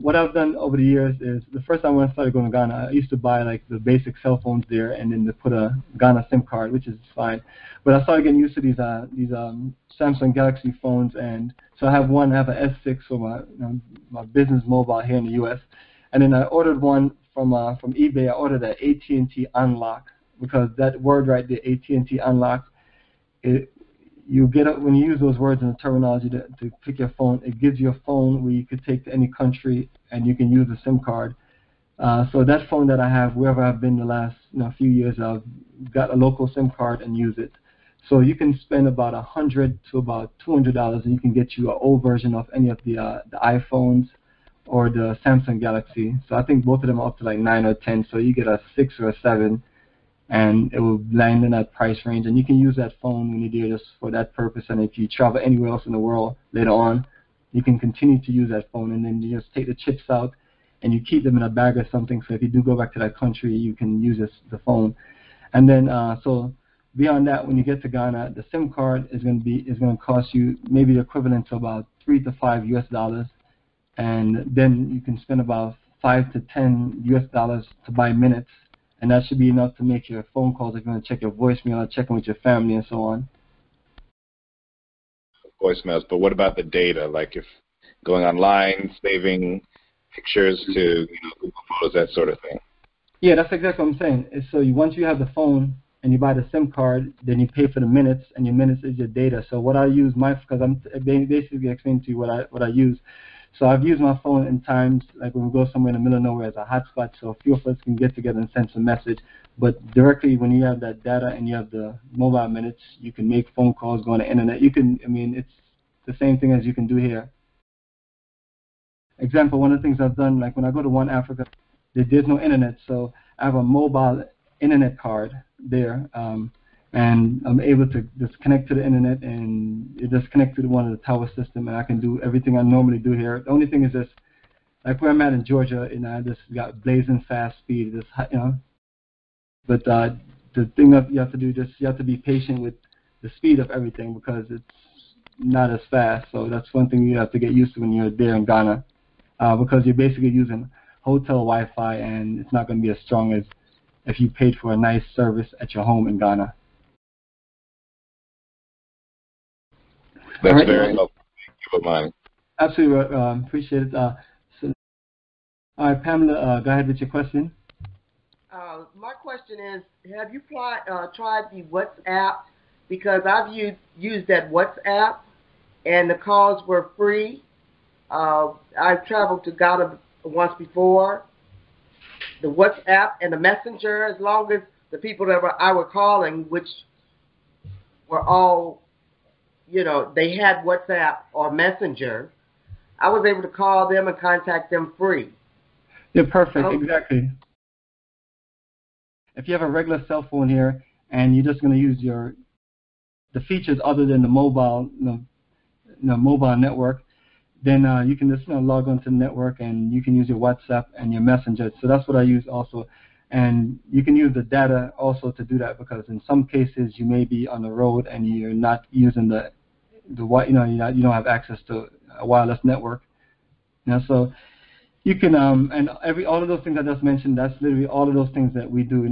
What I've done over the years is, the first time when I started going to Ghana, I used to buy like the basic cell phones there, and then to put a Ghana SIM card, which is fine. But I started getting used to these Samsung Galaxy phones, and so I have an S6 for my business mobile here in the U.S. And then I ordered one from eBay. I ordered an AT&T Unlock, because that word right there, AT&T Unlock, you get up when you use those words in the terminology to pick your phone. It gives you a phone where you could take to any country, and you can use a SIM card. So that phone that I have, wherever I've been the last few years, I've got a local SIM card and use it. So you can spend about $100 to about $200, and you can get you an old version of any of the iPhones or the Samsung Galaxy. So I think both of them are up to like 9 or 10. So you get a 6 or a 7. And it will land in that price range, and you can use that phone when you're there just for that purpose. And if you travel anywhere else in the world later on, you can continue to use that phone, and then you just take the chips out and you keep them in a bag or something. So if you do go back to that country, you can use the phone. And then so beyond that, when you get to Ghana, the SIM card is going to cost you maybe the equivalent to about $3 to $5 US, and then you can spend about $5 to $10 US to buy minutes. And that should be enough to make your phone calls if you want to check your voicemail or check in with your family and so on. Voicemails, but what about the data? Like if going online, saving pictures to Google Photos, that sort of thing. Yeah, that's exactly what I'm saying. So once you have the phone and you buy the SIM card, then you pay for the minutes, and your minutes is your data. So what I use because I'm basically explaining to you what I use. So I've used my phone in times like when we go somewhere in the middle of nowhere as a hotspot, so a few of us can get together and send some message. But directly when you have that data and you have the mobile minutes, you can make phone calls, go on the internet. It's the same thing as you can do here. Example, one of the things I've done, like when I go to One Africa, there's no internet, so I have a mobile internet card there, and I'm able to just connect to the internet, and it just connects to one of the tower system, and I can do everything I normally do here. The only thing is this, like where I'm at in Georgia, and I just got blazing fast speed, But the thing that you have to do, you have to be patient with the speed of everything, because it's not as fast. So that's one thing you have to get used to when you're there in Ghana, because you're basically using hotel Wi-Fi, and it's not going to be as strong as if you paid for a nice service at your home in Ghana. That's right, very helpful. Thank you, Bomani. Absolutely, appreciate it. All right, Pamela, go ahead with your question. My question is, have you tried the WhatsApp? Because I've used that WhatsApp, and the calls were free. I've traveled to Ghana once before. The WhatsApp and the Messenger, as long as the people that I were calling, which were all, they had WhatsApp or Messenger, I was able to call them and contact them free. Yeah, perfect, exactly. if you have a regular cell phone here and you're just going to use the features other than the mobile, mobile network, then you can just log onto the network and you can use your WhatsApp and your Messenger. So that's what I use also. And you can use the data also to do that, because in some cases you may be on the road and you're not using you don't have access to a wireless network. So you can and all of those things I just mentioned, that's literally all of those things that we do.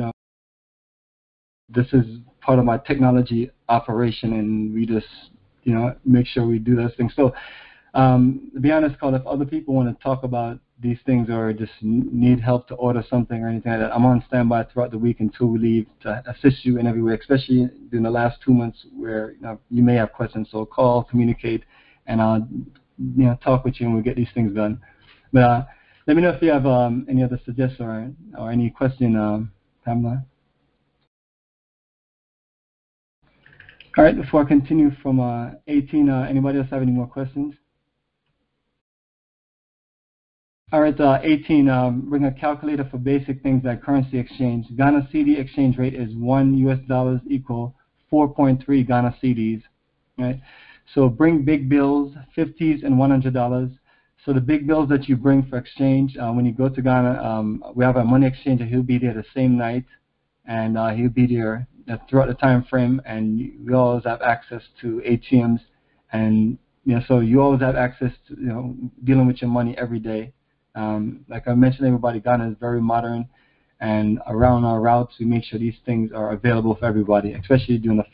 This is part of my technology operation, and we just make sure we do those things. So to be honest, Carl, if other people want to talk about these things or just need help to order something or anything like that, I'm on standby throughout the week until we leave to assist you in every way, especially during the last 2 months where you may have questions. So call, communicate, and I'll talk with you and we'll get these things done. But let me know if you have any other suggestions or any question, Pamela. All right, before I continue from 18, anybody else have any more questions? All right, 18, bring a calculator for basic things like currency exchange. Ghana CD exchange rate is $1 equal 4.3 Ghana CDs, right? So bring big bills, 50s and $100. So the big bills that you bring for exchange, when you go to Ghana, we have a money exchanger. He'll be there the same night, and he'll be there throughout the time frame, and we always have access to ATMs, and so you always have access to dealing with your money every day. Like I mentioned, everybody, Ghana is very modern, and around our routes, we make sure these things are available for everybody, especially during the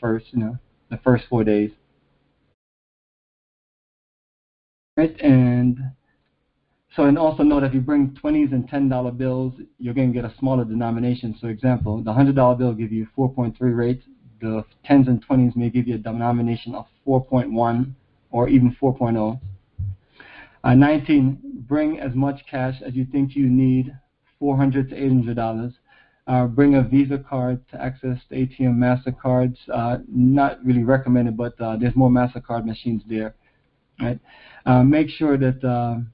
first 4 days. Right, and also know that if you bring 20s and $10 bills, you're going to get a smaller denomination. So, example, the $100 bill will give you 4.3 rates. The 10s and 20s may give you a denomination of 4.1 or even 4.0. 19, bring as much cash as you think you need, $400 to $800. Bring a Visa card to access the ATM. MasterCards, not really recommended, but there's more MasterCard machines there. Right? Make sure that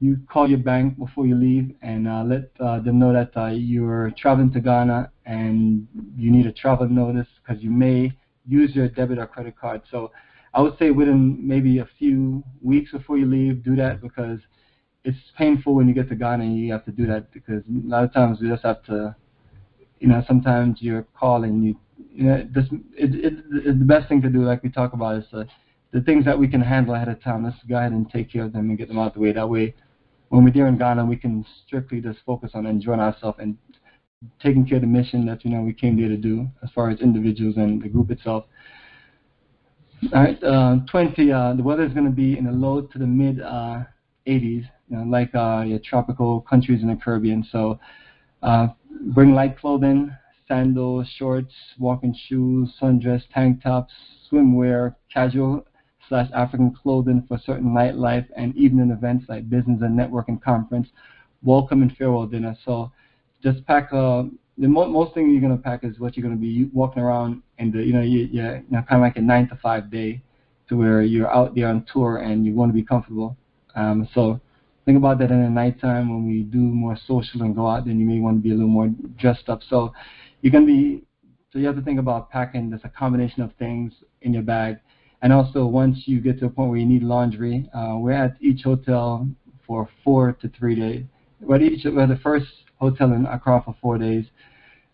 you call your bank before you leave and let them know that you're traveling to Ghana and you need a travel notice because you may use your debit or credit card. So I would say within maybe a few weeks before you leave, do that, because it's painful when you get to Ghana and you have to do that, because a lot of times we just have to, sometimes you're calling, the best thing to do, like we talk about, is the things that we can handle ahead of time. Let's go ahead and take care of them and get them out of the way. That way, when we're there in Ghana, we can strictly just focus on enjoying ourselves and taking care of the mission that we came there to do, as far as individuals and the group itself. All right, 20. The weather is going to be in the low to the mid 80s, like your tropical countries in the Caribbean. So bring light clothing, sandals, shorts, walking shoes, sundress, tank tops, swimwear, casual/African clothing for certain nightlife and evening events like business and networking conference, welcome and farewell dinner. So just pack the most thing you're going to pack is what you're going to be walking around in the, kind of like a 9 to 5 day, to where you're out there on tour and you want to be comfortable. So think about that in the nighttime when we do more social and go out, then you may want to be a little more dressed up. So you have to think about packing. There's a combination of things in your bag. And also, once you get to a point where you need laundry, we're at each hotel for 4 to 3 days. We're the first hotel in Accra for 4 days,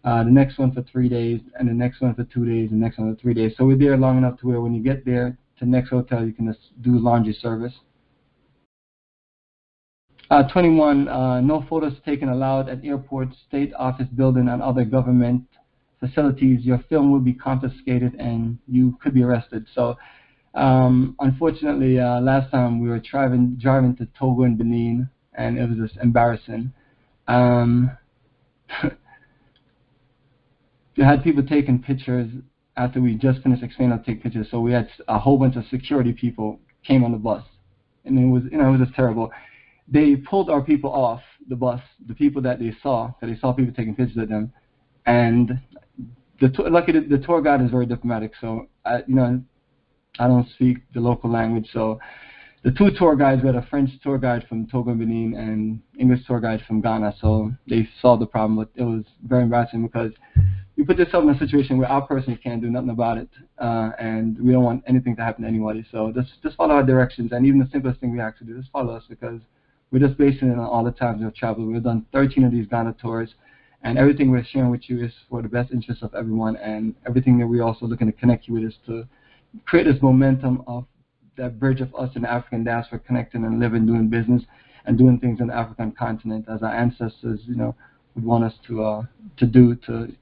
the next one for 3 days, and the next one for 2 days, and the next one for 3 days. So we're there long enough to where when you get there to the next hotel, you can just do laundry service. 21, no photos taken allowed at airports, state office building, and other government facilities. Your film will be confiscated and you could be arrested. So unfortunately, last time we were driving to Togo and Benin, and it was just embarrassing. We had people taking pictures after we just finished explaining how to take pictures. So we had a whole bunch of security people came on the bus, and it was just terrible. They pulled our people off the bus, the people that they saw people taking pictures of them, and the tour guide is very diplomatic. So I don't speak the local language, so the two tour guides, we had a French tour guide from Togo and Benin and English tour guide from Ghana, so they solved the problem, but it was very embarrassing because you put yourself in a situation where our person can't do nothing about it, and we don't want anything to happen to anybody. So just follow our directions, and even the simplest thing we have to do is follow us, because we're just basing it on all the times we've traveled. We've done 13 of these Ghana tours, and everything we're sharing with you is for the best interest of everyone, and everything that we're also looking to connect you with is to create this momentum of that bridge of us in the African diaspora connecting and living, doing business, and doing things in the African continent as our ancestors, would want us to do, to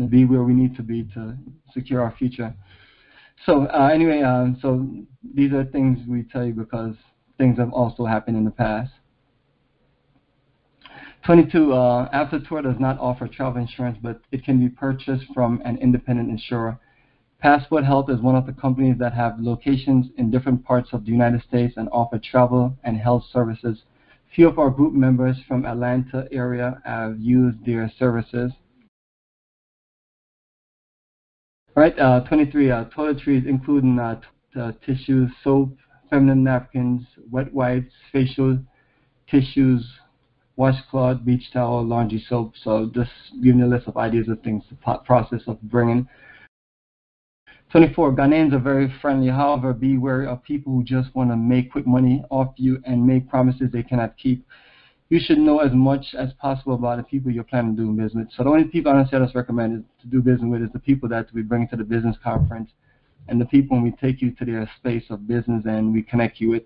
be where we need to be to secure our future. So anyway, so these are things we tell you because things have also happened in the past. 22, after tour does not offer travel insurance, but it can be purchased from an independent insurer. Passport Health is one of the companies that have locations in different parts of the United States and offer travel and health services. Few of our group members from Atlanta area have used their services. All right, 23, toiletries including tissues, soap, feminine napkins, wet wipes, facial tissues, washcloth, beach towel, laundry soap. So just giving you a list of ideas of things, the process of bringing. 24, Ghanaians are very friendly. However, be wary of people who just want to make quick money off you and make promises they cannot keep. You should know as much as possible about the people you're planning to do business with. So the only people honestly I just recommend to do business with is the people that we bring to the business conference, and the people when we take you to their space of business and we connect you with.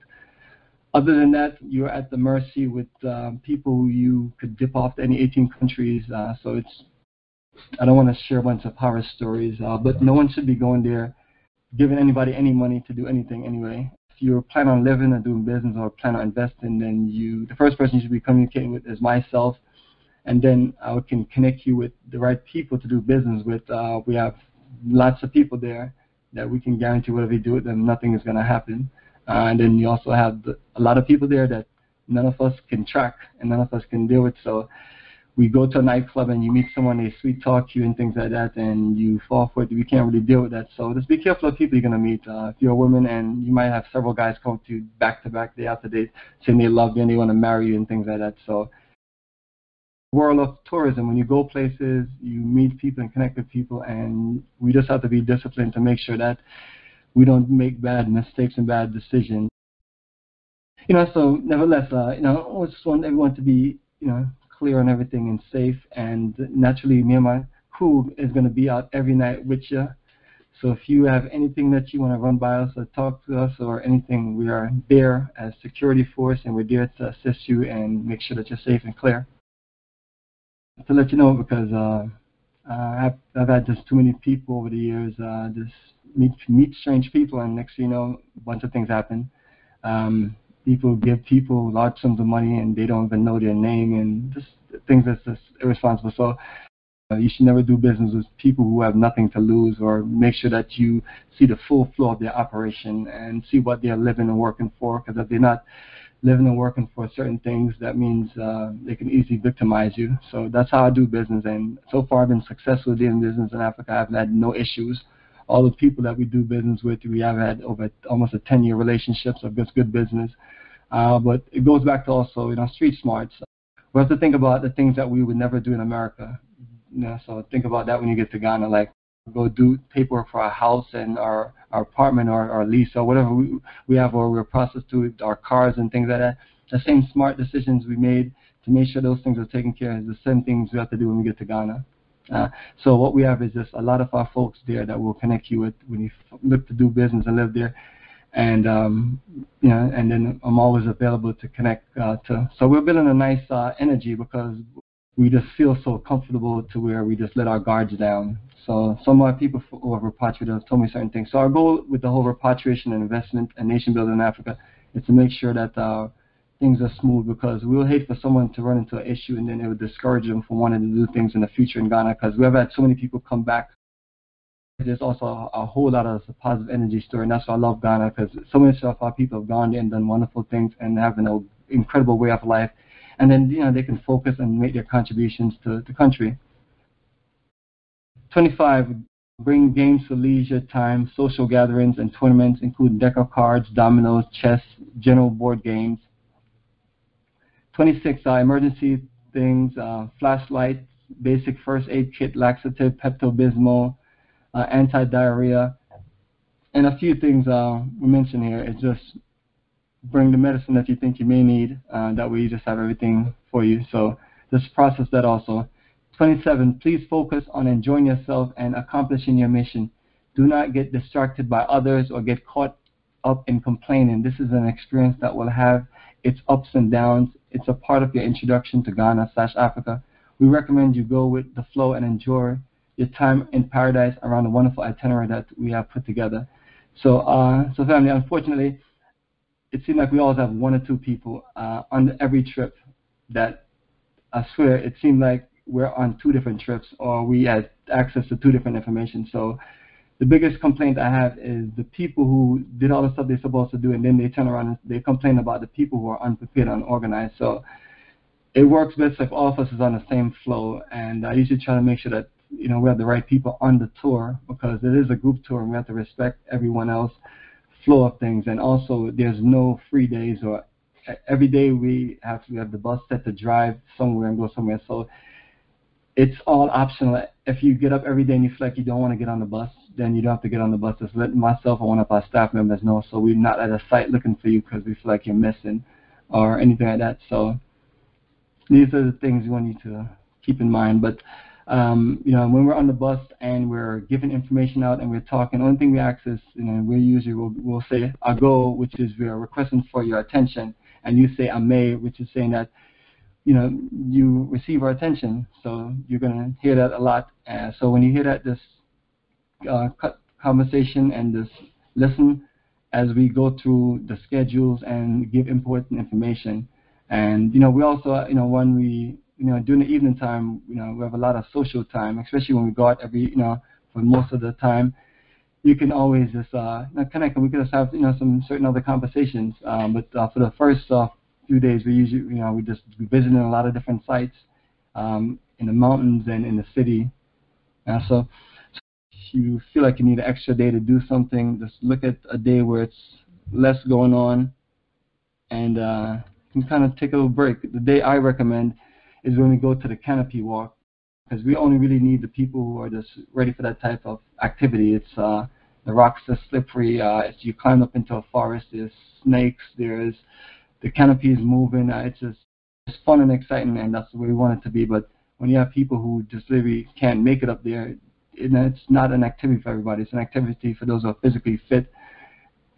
Other than that, you're at the mercy with people who you could dip off to any 18 countries. So I don't want to share a bunch of horror stories, but no one should be going there giving anybody any money to do anything anyway. If you plan on living or doing business or plan on investing, then the first person you should be communicating with is myself, and then I can connect you with the right people to do business with. We have lots of people there that we can guarantee whatever you do with them, nothing is going to happen. And then you also have a lot of people there that none of us can track and none of us can deal with. So we go to a nightclub and you meet someone, they sweet talk you and things like that, and you fall for it. We can't really deal with that. So just be careful of people you're going to meet. If you're a woman and you might have several guys come to you back to back, day after day, saying they love you and they want to marry you and things like that. So world of tourism, when you go places, you meet people and connect with people, and we just have to be disciplined to make sure that we don't make bad mistakes and bad decisions. So nevertheless, I just want everyone to be, clear on everything and safe. And naturally, me and my crew is going to be out every night with you. So if you have anything that you want to run by us or talk to us or anything, we are there as security force, and we're there to assist you and make sure that you're safe and clear. To let you know, because I've had just too many people over the years just meet strange people, and next thing you know, a bunch of things happen. People give people large sums of money and they don't even know their name, and just things that's just irresponsible. So you should never do business with people who have nothing to lose, or make sure that you see the full flow of their operation and see what they're living and working for, because if they're not living and working for certain things, that means they can easily victimize you. So that's how I do business, and so far I've been successful doing business in Africa. I've had no issues. All the people that we do business with, we have had over almost a 10-year relationship, so it's good business. But it goes back to also, street smarts. We have to think about the things that we would never do in America. So think about that when you get to Ghana, like go do paperwork for our house and our apartment or our lease or whatever we have, or we're processed to our cars and things like that. The same smart decisions we made to make sure those things are taken care of is the same things we have to do when we get to Ghana. So what we have is just a lot of our folks there that will connect you with when you look to do business and live there. And and then I'm always available to connect to. So we're building a nice energy, because we just feel so comfortable to where we just let our guards down. So some of our people who have repatriated have told me certain things. So our goal with the whole repatriation and investment and nation building in Africa is to make sure that things are smooth, because we will hate for someone to run into an issue and then it would discourage them from wanting to do things in the future in Ghana, because we have had so many people come back. There's also a whole lot of positive energy story, and that's why I love Ghana, because so many of our people have gone there and done wonderful things and have an incredible way of life, and then they can focus and make their contributions to the country. 25, Bring games for leisure time, social gatherings, and tournaments, including deck of cards, dominoes, chess, general board games. 26, emergency things, flashlights, basic first aid kit, laxative, Pepto-Bismol, anti-diarrhea, and a few things we mentioned here. It's just bring the medicine that you think you may need. That way you just have everything for you. So just process that also. 27, please focus on enjoying yourself and accomplishing your mission. Do not get distracted by others or get caught up in complaining. This is an experience that will have its ups and downs. It's a part of your introduction to Ghana/Africa. We recommend you go with the flow and enjoy your time in paradise around the wonderful itinerary that we have put together. So, so family, unfortunately, it seems like we always have one or two people on every trip that I swear it seemed like we're on two different trips or we had access to two different information. So the biggest complaint I have is the people who did all the stuff they're supposed to do and then they turn around and they complain about the people who are unprepared and unorganized. So it works best if all of us is on the same flow, and I usually try to make sure that we have the right people on the tour, because it is a group tour and we have to respect everyone else's flow of things. And also there's no free days, or every day we have the bus set to drive somewhere and go somewhere. So it's all optional. If you get up every day and you feel like you don't want to get on the bus, then you don't have to get on the bus. Just let myself or one of our staff members know, so we're not at a site looking for you because we feel like you're missing or anything like that. So these are the things we want you to keep in mind. But when we're on the bus and we're giving information out and we're talking, the only thing we ask is, we usually will say ago, which is we are requesting for your attention, and you say ame, which is saying that you receive our attention. So you're going to hear that a lot. So when you hear that, this cut conversation and this listen as we go through the schedules and give important information. And we also when we during the evening time, we have a lot of social time, especially when we go out for most of the time. You can always just connect, and we can just have some certain other conversations. But for the first few days, we usually we just visiting a lot of different sites in the mountains and in the city. So if you feel like you need an extra day to do something, just look at a day where it's less going on, and you can kind of take a little break. The day I recommend is when we go to the canopy walk, because we only really need the people who are just ready for that type of activity. It's the rocks are slippery. You climb up into a forest. There's snakes. There's the canopy is moving. It's fun and exciting, and that's the way we want it to be. But when you have people who just literally can't make it up there, it's not an activity for everybody. It's an activity for those who are physically fit.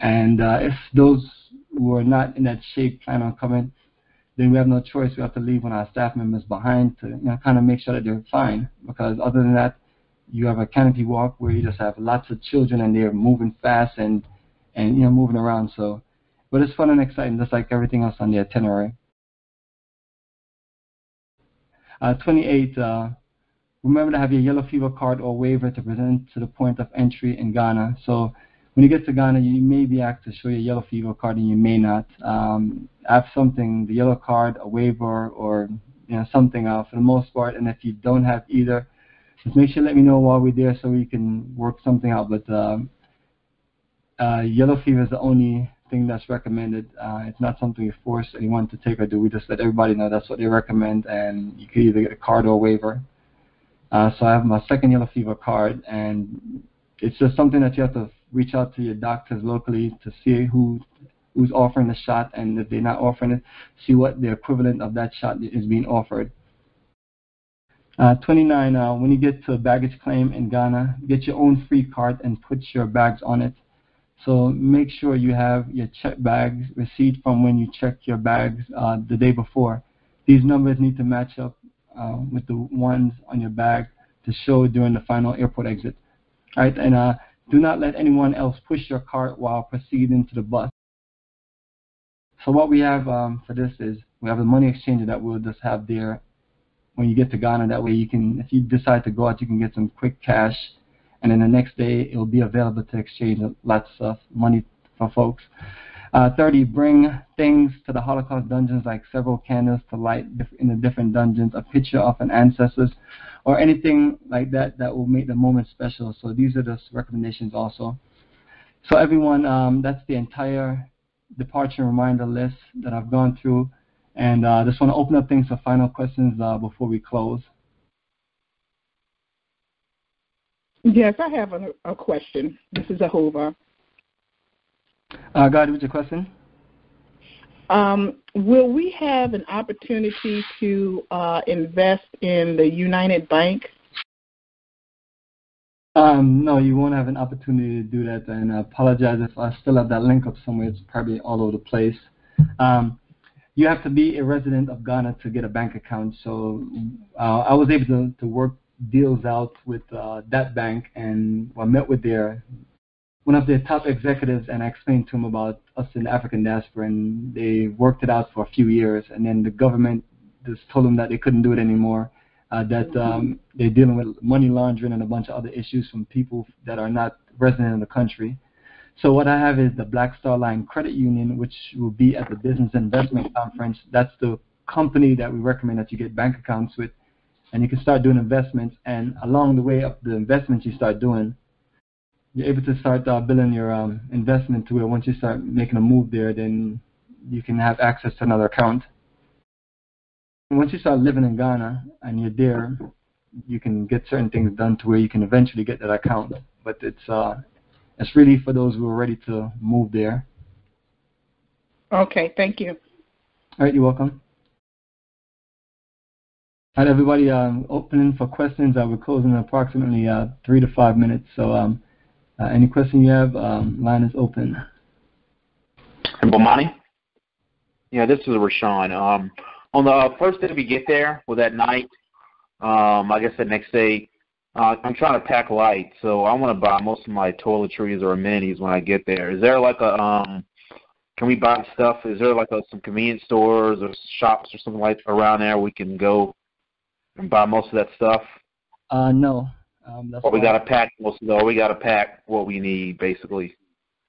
And if those who are not in that shape plan on coming, then we have no choice. We have to leave one of our staff members behind to kind of make sure that they're fine. Because other than that, you have a canopy walk where you just have lots of children and they're moving fast and moving around. So, but it's fun and exciting, just like everything else on the itinerary. 28. Remember to have your yellow fever card or waiver to present to the point of entry in Ghana. So when you get to Ghana, you may be asked to show your yellow fever card, and you may not. Have something, the yellow card, a waiver, or something for the most part. And if you don't have either, just make sure let me know while we're there so we can work something out. But yellow fever is the only thing that's recommended. It's not something we force anyone to take or do. We just let everybody know that's what they recommend, and you can either get a card or a waiver. So I have my second yellow fever card, and it's just something that you have to reach out to your doctors locally to see who's offering the shot, and if they're not offering it, see what the equivalent of that shot is being offered. 29, when you get to a baggage claim in Ghana, get your own free card and put your bags on it. So make sure you have your check bags receipt from when you check your bags the day before. These numbers need to match up with the ones on your bag to show during the final airport exit. All right, and do not let anyone else push your cart while proceeding to the bus. So what we have for this is we have a money exchanger that we'll just have there when you get to Ghana. That way you can, if you decide to go out, you can get some quick cash, and then the next day it will be available to exchange lots of money for folks. 30, bring things to the Holocaust dungeons like several candles to light in the different dungeons, a picture of an ancestors, or anything like that that will make the moment special. So these are the recommendations also. So everyone, that's the entire departure reminder list that I've gone through. And I just want to open up things for final questions before we close. Yes, I have a question. This is Ahova. Go ahead with your question. Will we have an opportunity to invest in the United Bank? No, you won't have an opportunity to do that, and I apologize if I still have that link up somewhere. It's probably all over the place. You have to be a resident of Ghana to get a bank account, so I was able to work deals out with that bank, and I met with one of their top executives, and I explained to him about us in the African diaspora, and they worked it out for a few years, and then the government just told them that they couldn't do it anymore, that they're dealing with money laundering and a bunch of other issues from people that are not resident in the country. So what I have is the Black Star Line Credit Union, which will be at the Business Investment Conference. That's the company that we recommend that you get bank accounts with, and you can start doing investments, and along the way of the investments you start doing, you're able to start building your investment to where once you start making a move there, then you can have access to another account. And once you start living in Ghana and you're there, you can get certain things done to where you can eventually get that account. But it's really for those who are ready to move there. Okay, thank you. All right, you're welcome. All right, everybody, opening for questions. We're closing in approximately 3 to 5 minutes. So any question you have, line is open. Bomani? Yeah, this is Rashawn. On the first day we get there, or that night, I guess the next day, I'm trying to pack light, so I want to buy most of my toiletries or amenities when I get there. Is there like a, can we buy stuff? Is there like some convenience stores or shops or something like around there we can go and buy most of that stuff? No. Or we got to pack most of it, or we got to pack what we need, basically.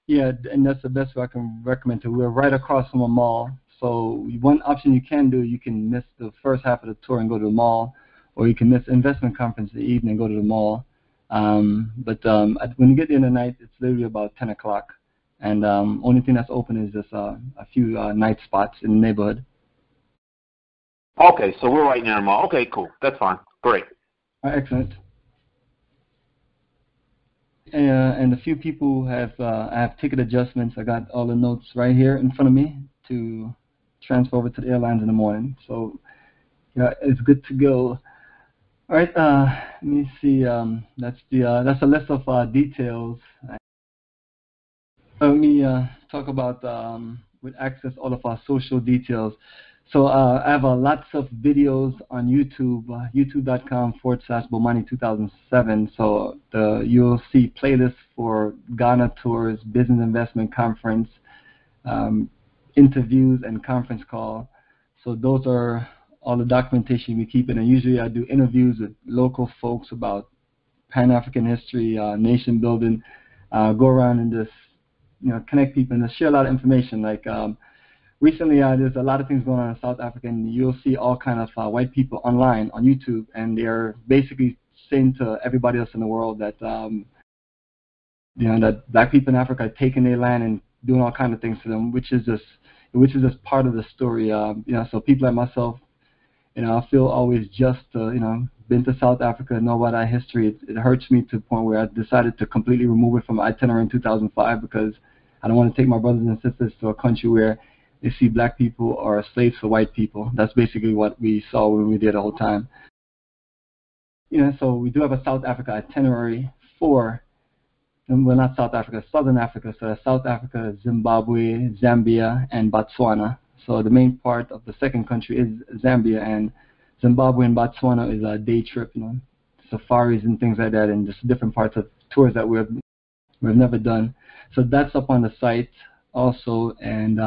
Yeah, and that's the best way I can recommend to. We're right across from a mall. So one option you can do, you can miss the first half of the tour and go to the mall, or you can miss investment conference in the evening and go to the mall. But when you get there in the night, it's literally about 10 o'clock. And only thing that's open is just a few night spots in the neighborhood. Okay, so we're right near the mall. Okay, cool. That's fine. Great. All right, excellent. And a few people have I have ticket adjustments. I got all the notes right here in front of me to transfer over to the airlines in the morning. So yeah, it's good to go. All right, let me see. That's a list of details. Let me talk about with access all of our social details. So I have lots of videos on YouTube, youtube.com/Bomani2007. So you'll see playlists for Ghana tours, business investment conference, interviews, and conference call. So those are all the documentation we keep. And usually I do interviews with local folks about Pan-African history, nation building, go around and just connect people and just share a lot of information. Like recently, there's a lot of things going on in South Africa, and you'll see all kind of white people online on YouTube, and they're basically saying to everybody else in the world that that black people in Africa are taking their land and doing all kinds of things to them, which is just part of the story. So people like myself, I feel always just been to South Africa, know about our history. It hurts me to the point where I decided to completely remove it from my itinerary in 2005 because I don't want to take my brothers and sisters to a country where they see black people are slaves for white people. That's basically what we saw when we did the whole time. So we do have a South Africa itinerary for, well, not South Africa, Southern Africa. So that's South Africa, Zimbabwe, Zambia, and Botswana. So the main part of the second country is Zambia, and Zimbabwe and Botswana is a day trip, safaris and things like that, and just different parts of tours that we've never done. So that's up on the site also. And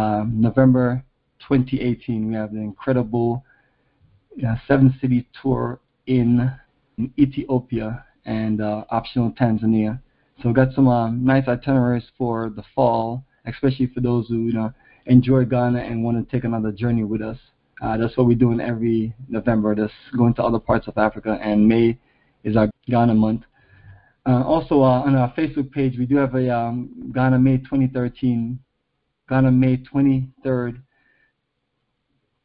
November 2018, we have the incredible 7-city tour in Ethiopia and optional Tanzania. So we got some nice itineraries for the fall especially for those who enjoy Ghana and want to take another journey with us. That's what we're doing every November, just going to other parts of Africa, and May is our Ghana month. Also, on our Facebook page, we do have a Ghana May 23rd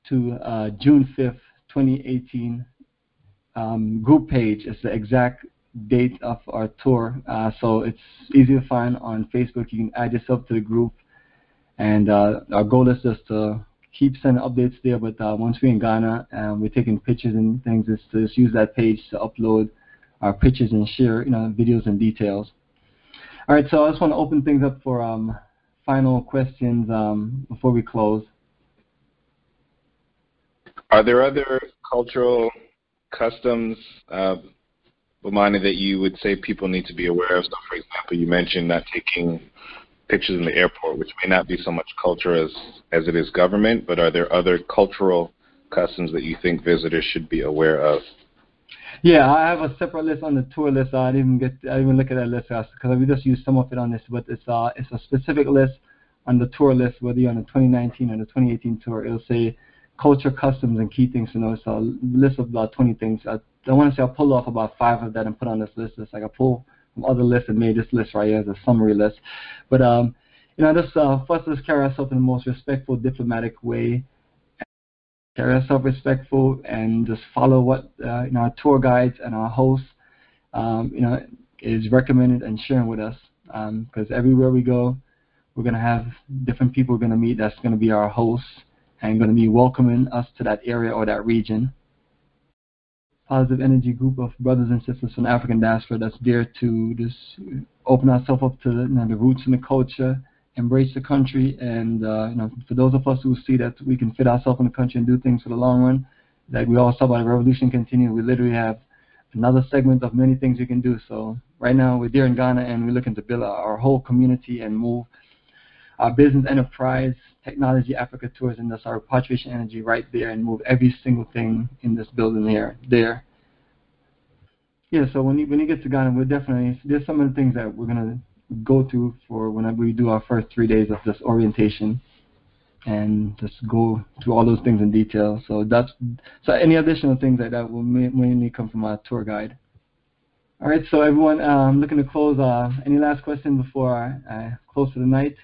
to June 5th, 2018 group page. It's the exact date of our tour, so it's easy to find on Facebook. You can add yourself to the group, and our goal is just to keep sending updates there, but once we're in Ghana and we're taking pictures and things, is to just use that page to upload our pictures and share videos and details. All right, so I just want to open things up for final questions before we close. Are there other cultural customs, Bomani, that you would say people need to be aware of? So, for example, you mentioned not taking pictures in the airport, which may not be so much culture as it is government, but are there other cultural customs that you think visitors should be aware of? Yeah, I have a separate list on the tour list. I didn't even look at that list because we just used some of it on this, but it's a specific list on the tour list, whether you're on the 2019 or the 2018 tour. It'll say culture, customs, and key things to know. It's a list of about 20 things. I want to say I'll pull off about 5 of that and put on this list. It's like I pull from other lists and made this list right here as a summary list. But just first, let's carry ourselves in the most respectful, diplomatic way. Carry ourselves respectful and just follow what our tour guides and our hosts is recommended and sharing with us. Because everywhere we go, we're going to have different people we're going to meet that's going to be our hosts and going to be welcoming us to that area or that region. Positive energy group of brothers and sisters from the African diaspora that's there to just open ourselves up to the roots and the culture, embrace the country, and for those of us who see that we can fit ourselves in the country and do things for the long run, like we always talk about, the revolution continue. We literally have another segment of many things we can do. So right now we're there in Ghana and we're looking to build our whole community and move our business enterprise, technology, Africa tours, and that's our repatriation energy right there, and move every single thing in this building there. Yeah, so when you get to Ghana, there's some of the things that we're going to go through for whenever we do our first 3 days of this orientation, and just go through all those things in detail. So any additional things like that will mainly come from our tour guide. All right, so everyone, I'm looking to close. Any last question before I close for the night?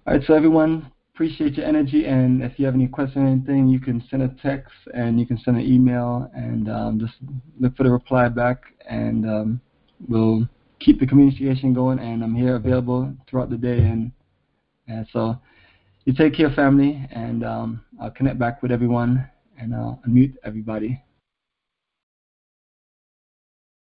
All right, so everyone, appreciate your energy, and if you have any questions or anything, you can send a text and you can send an email, and just look for the reply back, and we'll keep the communication going, and I'm here available throughout the day, and so you take care, family, and I'll connect back with everyone, and I'll unmute everybody.